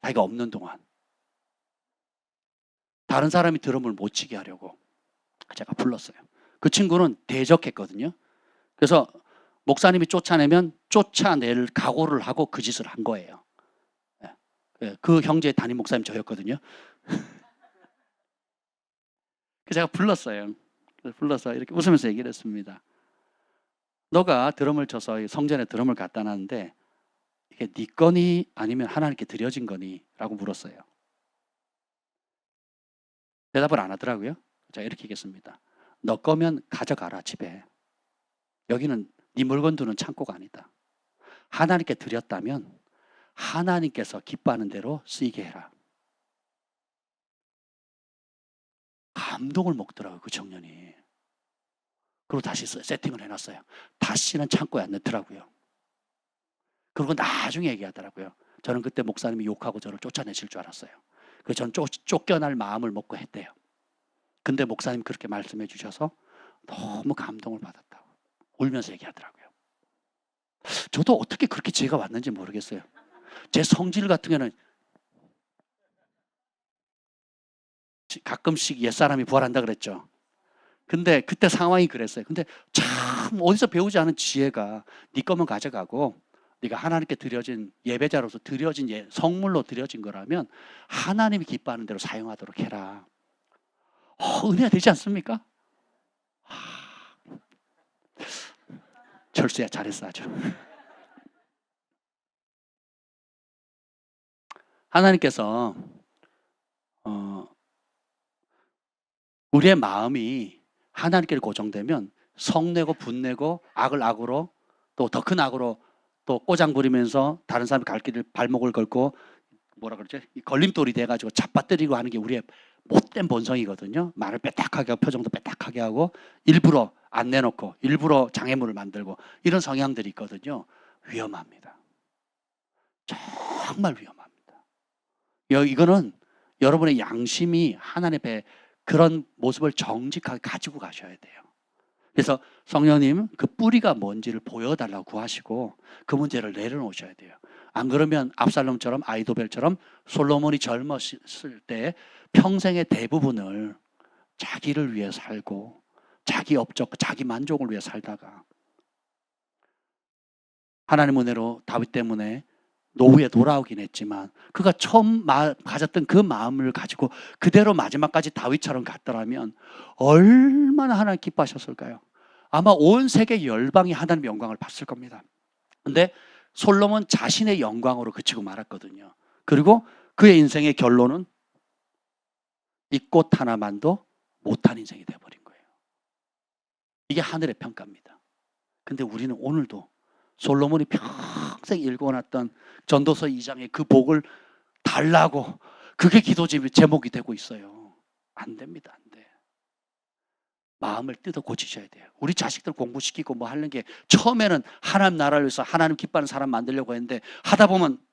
자기가 없는 동안. 다른 사람이 드럼을 못 치게 하려고 제가 불렀어요. 그 친구는 대적했거든요. 그래서 목사님이 쫓아내면 쫓아낼 각오를 하고 그 짓을 한 거예요. 그 형제의 담임 목사님 저였거든요. 그래서 제가 불렀어요. 불러서 이렇게 웃으면서 얘기를 했습니다. 너가 드럼을 쳐서 성전에 드럼을 갖다 놨는데 이게 네 거니 아니면 하나님께 드려진 거니? 라고 물었어요. 대답을 안 하더라고요. 제가 이렇게 얘기했습니다. 너 거면 가져가라 집에. 여기는 네 물건 두는 창고가 아니다. 하나님께 드렸다면 하나님께서 기뻐하는 대로 쓰이게 해라. 감동을 먹더라고요, 그 청년이. 그리고 다시 세팅을 해놨어요. 다시는 창고에 안 넣더라고요. 그리고 나중에 얘기하더라고요. 저는 그때 목사님이 욕하고 저를 쫓아내실 줄 알았어요. 그래서 저는 쫓겨날 마음을 먹고 했대요. 근데 목사님이 그렇게 말씀해 주셔서 너무 감동을 받았다고 울면서 얘기하더라고요. 저도 어떻게 그렇게 지혜가 왔는지 모르겠어요. 제 성질 같은 경우는 가끔씩 옛사람이 부활한다 그랬죠. 근데 그때 상황이 그랬어요. 근데 참 어디서 배우지 않은 지혜가 네 거면 가져가고 네가 하나님께 드려진 예배자로서 드려진 성물로 드려진 거라면 하나님이 기뻐하는 대로 사용하도록 해라. 은혜가 되지 않습니까? 철수야 잘했어 아주. 하나님께서 우리의 마음이 하나님께 고정되면 성내고 분내고 악을 악으로 또 더 큰 악으로 또 꼬장 부리면서 다른 사람의 갈 길을 발목을 걸고 뭐라 그러지? 걸림돌이 돼가지고 잡아뜨리고 하는 게 우리의 못된 본성이거든요. 말을 빼딱하게 하고 표정도 빼딱하게 하고 일부러 안 내놓고 일부러 장애물을 만들고 이런 성향들이 있거든요. 위험합니다. 정말 위험합니다. 이거는 여러분의 양심이 하나님 앞에 그런 모습을 정직하게 가지고 가셔야 돼요. 그래서 성령님 그 뿌리가 뭔지를 보여달라고 구하시고 그 문제를 내려놓으셔야 돼요. 안 그러면 압살롬처럼 아이도벨처럼 솔로몬이 젊었을 때 평생의 대부분을 자기를 위해 살고 자기 업적, 자기 만족을 위해 살다가 하나님 은혜로 다윗 때문에 노후에 돌아오긴 했지만 그가 처음 가졌던 그 마음을 가지고 그대로 마지막까지 다윗처럼 갔더라면 얼마나 하나님 기뻐하셨을까요? 아마 온 세계 열방이 하나님의 영광을 봤을 겁니다. 근데 솔로몬 자신의 영광으로 그치고 말았거든요. 그리고 그의 인생의 결론은 이 꽃 하나만도 못한 인생이 되어버린 거예요. 이게 하늘의 평가입니다. 근데 우리는 오늘도 솔로몬이 평생 읽어놨던 전도서 2장의 그 복을 달라고 그게 기도 제목이 되고 있어요. 안 됩니다. 안 돼. 마음을 뜯어 고치셔야 돼요. 우리 자식들 공부시키고 뭐 하는 게 처음에는 하나님 나라를 위해서 하나님 기뻐하는 사람 만들려고 했는데 하다 보면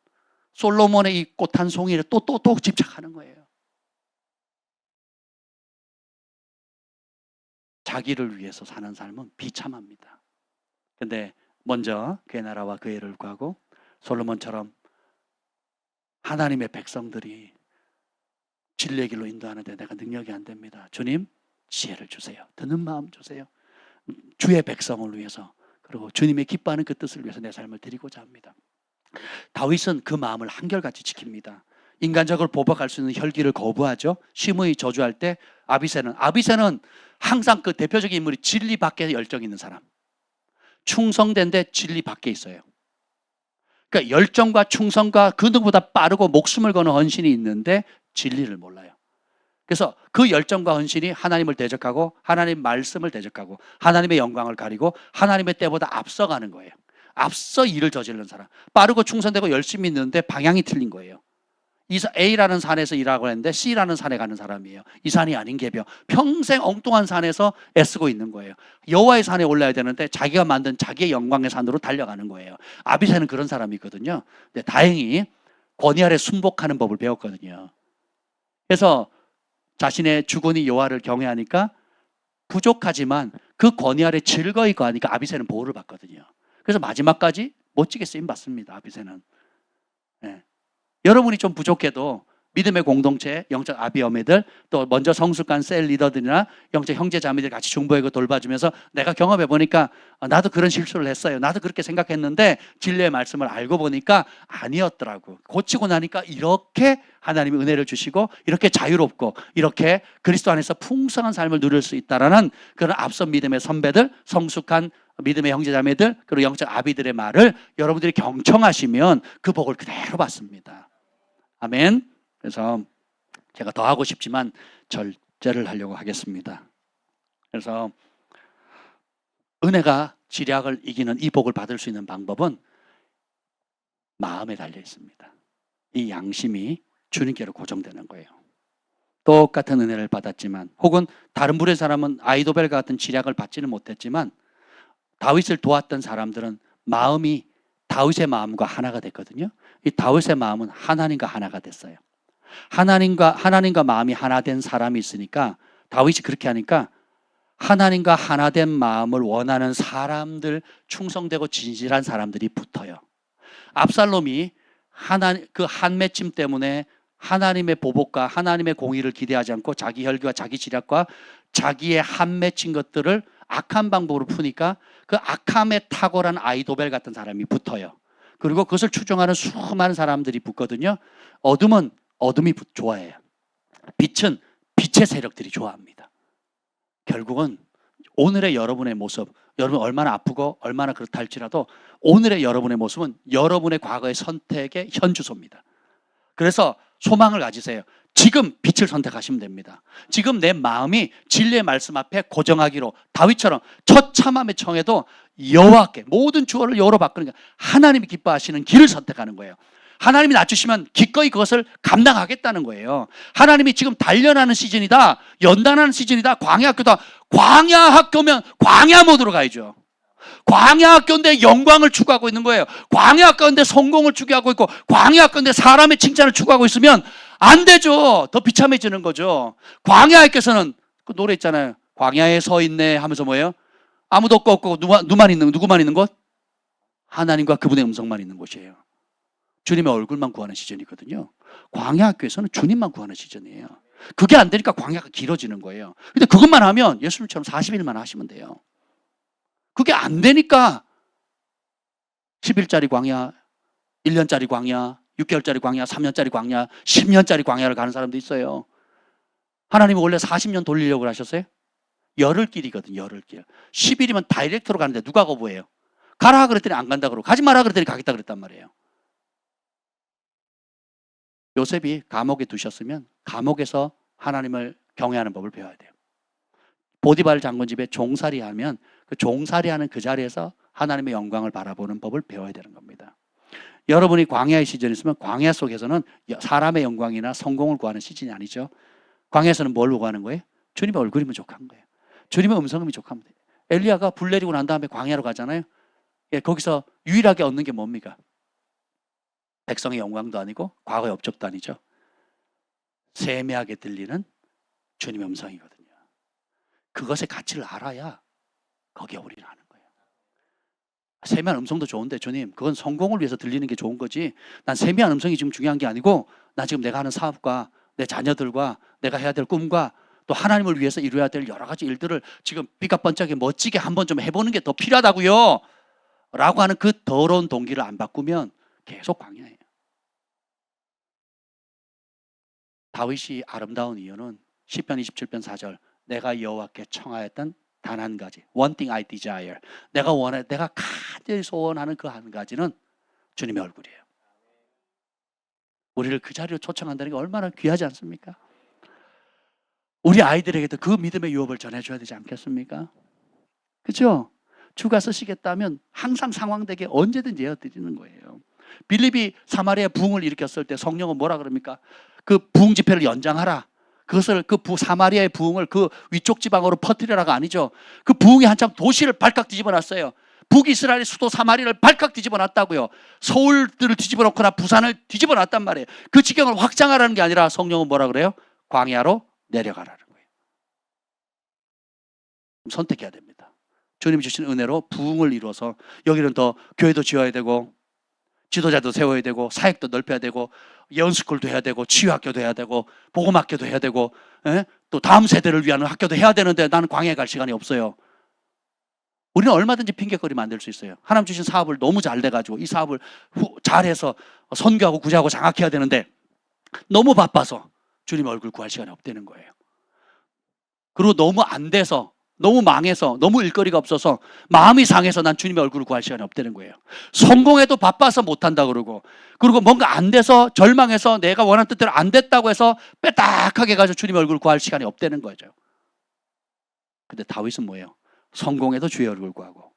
솔로몬의 이 꽃 한 송이를 또 집착하는 거예요. 자기를 위해서 사는 삶은 비참합니다. 근데 먼저 그의 나라와 그의 의를 구하고 솔로몬처럼 하나님의 백성들이 진리의 길로 인도하는데 내가 능력이 안 됩니다. 주님 지혜를 주세요. 듣는 마음 주세요. 주의 백성을 위해서 그리고 주님의 기뻐하는 그 뜻을 위해서 내 삶을 드리고자 합니다. 다윗은 그 마음을 한결같이 지킵니다. 인간적으로 보복할 수 있는 혈기를 거부하죠. 심의 저주할 때 아비새는 항상 그 대표적인 인물이 진리 밖에 열정 있는 사람. 충성된데 진리 밖에 있어요. 그러니까 열정과 충성과 그 누구보다 빠르고 목숨을 거는 헌신이 있는데 진리를 몰라요. 그래서 그 열정과 헌신이 하나님을 대적하고 하나님 말씀을 대적하고 하나님의 영광을 가리고 하나님의 때보다 앞서가는 거예요. 앞서 일을 저지르는 사람. 빠르고 충성되고 열심히 있는데 방향이 틀린 거예요. A라는 산에서 일하고 했는데 C라는 산에 가는 사람이에요. 이 산이 아닌 개벼. 평생 엉뚱한 산에서 애쓰고 있는 거예요. 여호와의 산에 올라야 되는데 자기가 만든 자기의 영광의 산으로 달려가는 거예요. 아비새는 그런 사람이거든요. 근데 다행히 권위 아래 순복하는 법을 배웠거든요. 그래서 자신의 주권이 여호와를 경외하니까 부족하지만 그 권위 아래 즐거이 거하니까 아비새는 보호를 받거든요. 그래서 마지막까지 멋지게 쓰임 받습니다. 아비새는. 네. 여러분이 좀 부족해도 믿음의 공동체, 영적 아비어매들, 또 먼저 성숙한 셀 리더들이나 영적 형제 자매들 같이 중보하고 돌봐주면서 내가 경험해 보니까 나도 그런 실수를 했어요. 나도 그렇게 생각했는데 진리의 말씀을 알고 보니까 아니었더라고. 고치고 나니까 이렇게 하나님이 은혜를 주시고 이렇게 자유롭고 이렇게 그리스도 안에서 풍성한 삶을 누릴 수 있다라는 그런 앞선 믿음의 선배들, 성숙한 믿음의 형제 자매들, 그리고 영적 아비들의 말을 여러분들이 경청하시면 그 복을 그대로 받습니다. 아멘. 그래서 제가 더 하고 싶지만 절제를 하려고 하겠습니다. 그래서 은혜가 지략을 이기는 이 복을 받을 수 있는 방법은 마음에 달려 있습니다. 이 양심이 주님께로 고정되는 거예요. 똑같은 은혜를 받았지만 혹은 다른 부류의 사람은 아이도벨과 같은 지략을 받지는 못했지만 다윗을 도왔던 사람들은 마음이 다윗의 마음과 하나가 됐거든요. 이 다윗의 마음은 하나님과 하나가 됐어요. 하나님과 마음이 하나 된 사람이 있으니까 다윗이 그렇게 하니까 하나님과 하나된 마음을 원하는 사람들, 충성되고 진실한 사람들이 붙어요. 압살롬이 그 한 맺힘 때문에 하나님의 보복과 하나님의 공의를 기대하지 않고 자기 혈기와 자기 지략과 자기의 한 맺힌 것들을 악한 방법으로 푸니까 그 악함에 탁월한 아이도벨 같은 사람이 붙어요. 그리고 그것을 추종하는 수많은 사람들이 붙거든요. 어둠은 어둠이 좋아해요. 빛은 빛의 세력들이 좋아합니다. 결국은 오늘의 여러분의 모습, 여러분 얼마나 아프고 얼마나 그렇다 할지라도 오늘의 여러분의 모습은 여러분의 과거의 선택의 현주소입니다. 그래서 소망을 가지세요. 지금 빛을 선택하시면 됩니다. 지금 내 마음이 진리의 말씀 앞에 고정하기로, 다윗처럼 처참함에 청해도 여호와께 모든 주어를 여호로 바꾸는 게 하나님이 기뻐하시는 길을 선택하는 거예요. 하나님이 낮추시면 기꺼이 그것을 감당하겠다는 거예요. 하나님이 지금 단련하는 시즌이다, 연단하는 시즌이다, 광야학교다. 광야학교면 광야 모드로 가야죠. 광야학교인데 영광을 추구하고 있는 거예요. 광야학교인데 성공을 추구하고 있고, 광야학교인데 사람의 칭찬을 추구하고 있으면 안 되죠. 더 비참해지는 거죠. 광야학교에서는 그 노래 있잖아요. 광야에 서 있네 하면서 뭐예요? 아무도 없고 누구만 있는 곳? 하나님과 그분의 음성만 있는 곳이에요. 주님의 얼굴만 구하는 시즌이거든요. 광야학교에서는 주님만 구하는 시즌이에요. 그게 안 되니까 광야가 길어지는 거예요. 근데 그것만 하면 예수님처럼 40일만 하시면 돼요. 그게 안 되니까 10일짜리 광야, 1년짜리 광야, 6개월짜리 광야, 3년짜리 광야, 10년짜리 광야를 가는 사람도 있어요. 하나님은 원래 40년 돌리려고 하셨어요? 열흘길이거든요. 열흘길. 10일이면 다이렉트로 가는데 누가 거부해요? 가라 그랬더니 안 간다 그러고, 가지 마라 그랬더니 가겠다 그랬단 말이에요. 요셉이 감옥에 두셨으면 감옥에서 하나님을 경외하는 법을 배워야 돼요. 보디발 장군 집에 종살이하면 그 종살이하는 그 자리에서 하나님의 영광을 바라보는 법을 배워야 되는 겁니다. 여러분이 광야의 시즌이 있으면 광야 속에서는 사람의 영광이나 성공을 구하는 시즌이 아니죠. 광야에서는 뭘 구하는 거예요? 주님의 얼굴이면 족한 거예요. 주님의 음성이면 족하면 돼요. 엘리야가 불 내리고 난 다음에 광야로 가잖아요. 예, 거기서 유일하게 얻는 게 뭡니까? 백성의 영광도 아니고 과거의 업적도 아니죠. 세미하게 들리는 주님의 음성이거든요. 그것의 가치를 알아야 거기에 우리는 아는 거예요. 세미한 음성도 좋은데 주님, 그건 성공을 위해서 들리는 게 좋은 거지, 난 세미한 음성이 지금 중요한 게 아니고 나 지금 내가 하는 사업과 내 자녀들과 내가 해야 될 꿈과 또 하나님을 위해서 이루어야 될 여러 가지 일들을 지금 삐까뻔쩍하게 멋지게 한번 좀 해보는 게 더 필요하다고요 라고 하는 그 더러운 동기를 안 바꾸면 계속 광야예요. 다윗이 아름다운 이유는 시편 27편 4절, 내가 여호와께 청하였던 단 한 가지, one thing I desire, 내가 가장 소원하는 그 한 가지는 주님의 얼굴이에요. 우리를 그 자리로 초청한다는 게 얼마나 귀하지 않습니까? 우리 아이들에게도 그 믿음의 유업을 전해줘야 되지 않겠습니까? 그렇죠? 주가 쓰시겠다면 항상 상황되게 언제든지 예어드리는 거예요. 빌립이 사마리아 부흥을 일으켰을 때 성령은 뭐라 그럽니까? 그 부흥 집회를 연장하라. 그것을 사마리아의 부흥을 그 위쪽 지방으로 퍼뜨리라가 아니죠. 그 부흥이 한참 도시를 발칵 뒤집어 놨어요. 북이스라엘의 수도 사마리아를 발칵 뒤집어 놨다고요. 서울들을 뒤집어 놓거나 부산을 뒤집어 놨단 말이에요. 그 지경을 확장하라는 게 아니라 성령은 뭐라 그래요? 광야로 내려가라는 거예요. 선택해야 됩니다. 주님이 주신 은혜로 부흥을 이루어서 여기는 더 교회도 지어야 되고 지도자도 세워야 되고 사역도 넓혀야 되고 예언스쿨도 해야 되고 치유학교도 해야 되고 복음학교도 해야 되고, 또 다음 세대를 위한 학교도 해야 되는데 나는 광야에 갈 시간이 없어요. 우리는 얼마든지 핑계거리 만들 수 있어요. 하나님 주신 사업을 너무 잘 돼가지고 이 사업을 잘해서 선교하고 구제하고 장악해야 되는데 너무 바빠서 주님의 얼굴 구할 시간이 없다는 거예요. 그리고 너무 안 돼서, 너무 망해서, 너무 일거리가 없어서 마음이 상해서 난 주님의 얼굴을 구할 시간이 없다는 거예요. 성공해도 바빠서 못한다 그러고, 그리고 뭔가 안 돼서 절망해서 내가 원하는 뜻대로 안 됐다고 해서 빼딱하게 가서 주님의 얼굴을 구할 시간이 없다는 거죠. 근데 다윗은 뭐예요? 성공해도 주의 얼굴을 구하고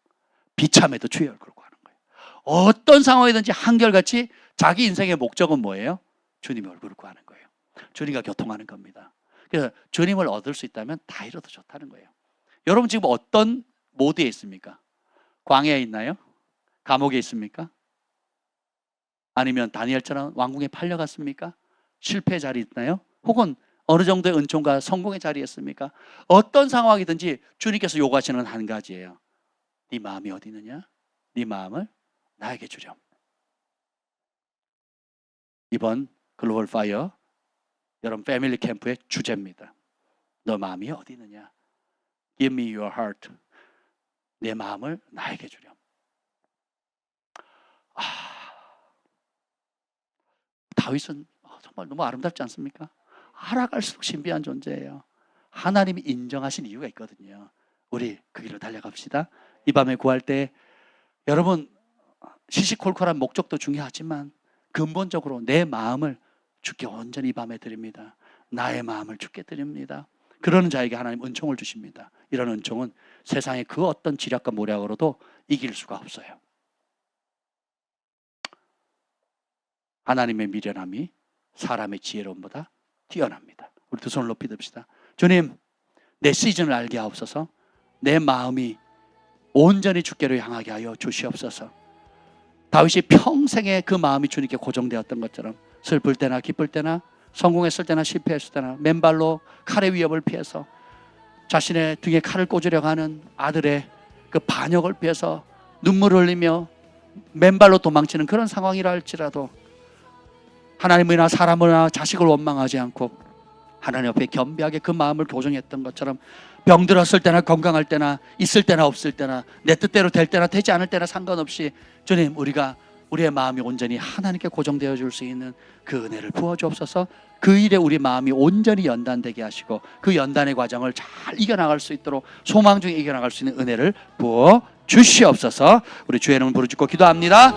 비참해도 주의 얼굴을 구하는 거예요. 어떤 상황이든지 한결같이 자기 인생의 목적은 뭐예요? 주님의 얼굴을 구하는 거예요. 주님과 교통하는 겁니다. 그래서 주님을 얻을 수 있다면 다 이뤄도 좋다는 거예요. 여러분 지금 어떤 모드에 있습니까? 광야에 있나요? 감옥에 있습니까? 아니면 다니엘처럼 왕궁에 팔려갔습니까? 실패의 자리에 있나요? 혹은 어느 정도의 은총과 성공의 자리였습니까? 어떤 상황이든지 주님께서 요구하시는 한 가지예요. 네 마음이 어디 있느냐? 네 마음을 나에게 주렴. 이번 글로벌 파이어 여러분 패밀리 캠프의 주제입니다. 너 마음이 어디 있느냐? Give me your heart. 내 마음을 나에게 주렴. 다윗은 정말 너무 아름답지 않습니까? 알아갈수록 신비한 존재예요. 하나님이 인정하신 이유가 있거든요. 우리 그 길로 달려갑시다. 이 밤에 구할 때 여러분 시시콜콜한 목적도 중요하지만 근본적으로 내 마음을 주께 온전히 이 밤에 드립니다. 나의 마음을 주께 드립니다. 그러는 자에게 하나님 은총을 주십니다. 이런 은총은 세상의 그 어떤 지략과 모략으로도 이길 수가 없어요. 하나님의 미련함이 사람의 지혜로움보다 뛰어납니다. 우리 두 손을 높이 듭시다. 주님, 내 시즌을 알게 하옵소서. 내 마음이 온전히 주께로 향하게 하여 주시옵소서. 다윗이 평생에 그 마음이 주님께 고정되었던 것처럼 슬플 때나 기쁠 때나 성공했을 때나 실패했을 때나 맨발로 칼의 위협을 피해서 자신의 등에 칼을 꽂으려고 하는 아들의 그 반역을 피해서 눈물을 흘리며 맨발로 도망치는 그런 상황이라 할지라도 하나님이나 사람이나 자식을 원망하지 않고 하나님 앞에 겸비하게 그 마음을 고정했던 것처럼 병들었을 때나 건강할 때나 있을 때나 없을 때나 내 뜻대로 될 때나 되지 않을 때나 상관없이 주님, 우리가 우리의 마음이 온전히 하나님께 고정되어 줄 수 있는 그 은혜를 부어주옵소서. 그 일에 우리 마음이 온전히 연단되게 하시고 그 연단의 과정을 잘 이겨나갈 수 있도록 소망 중에 이겨나갈 수 있는 은혜를 부어 주시옵소서. 우리 주의 이름을 부르짖고 기도합니다.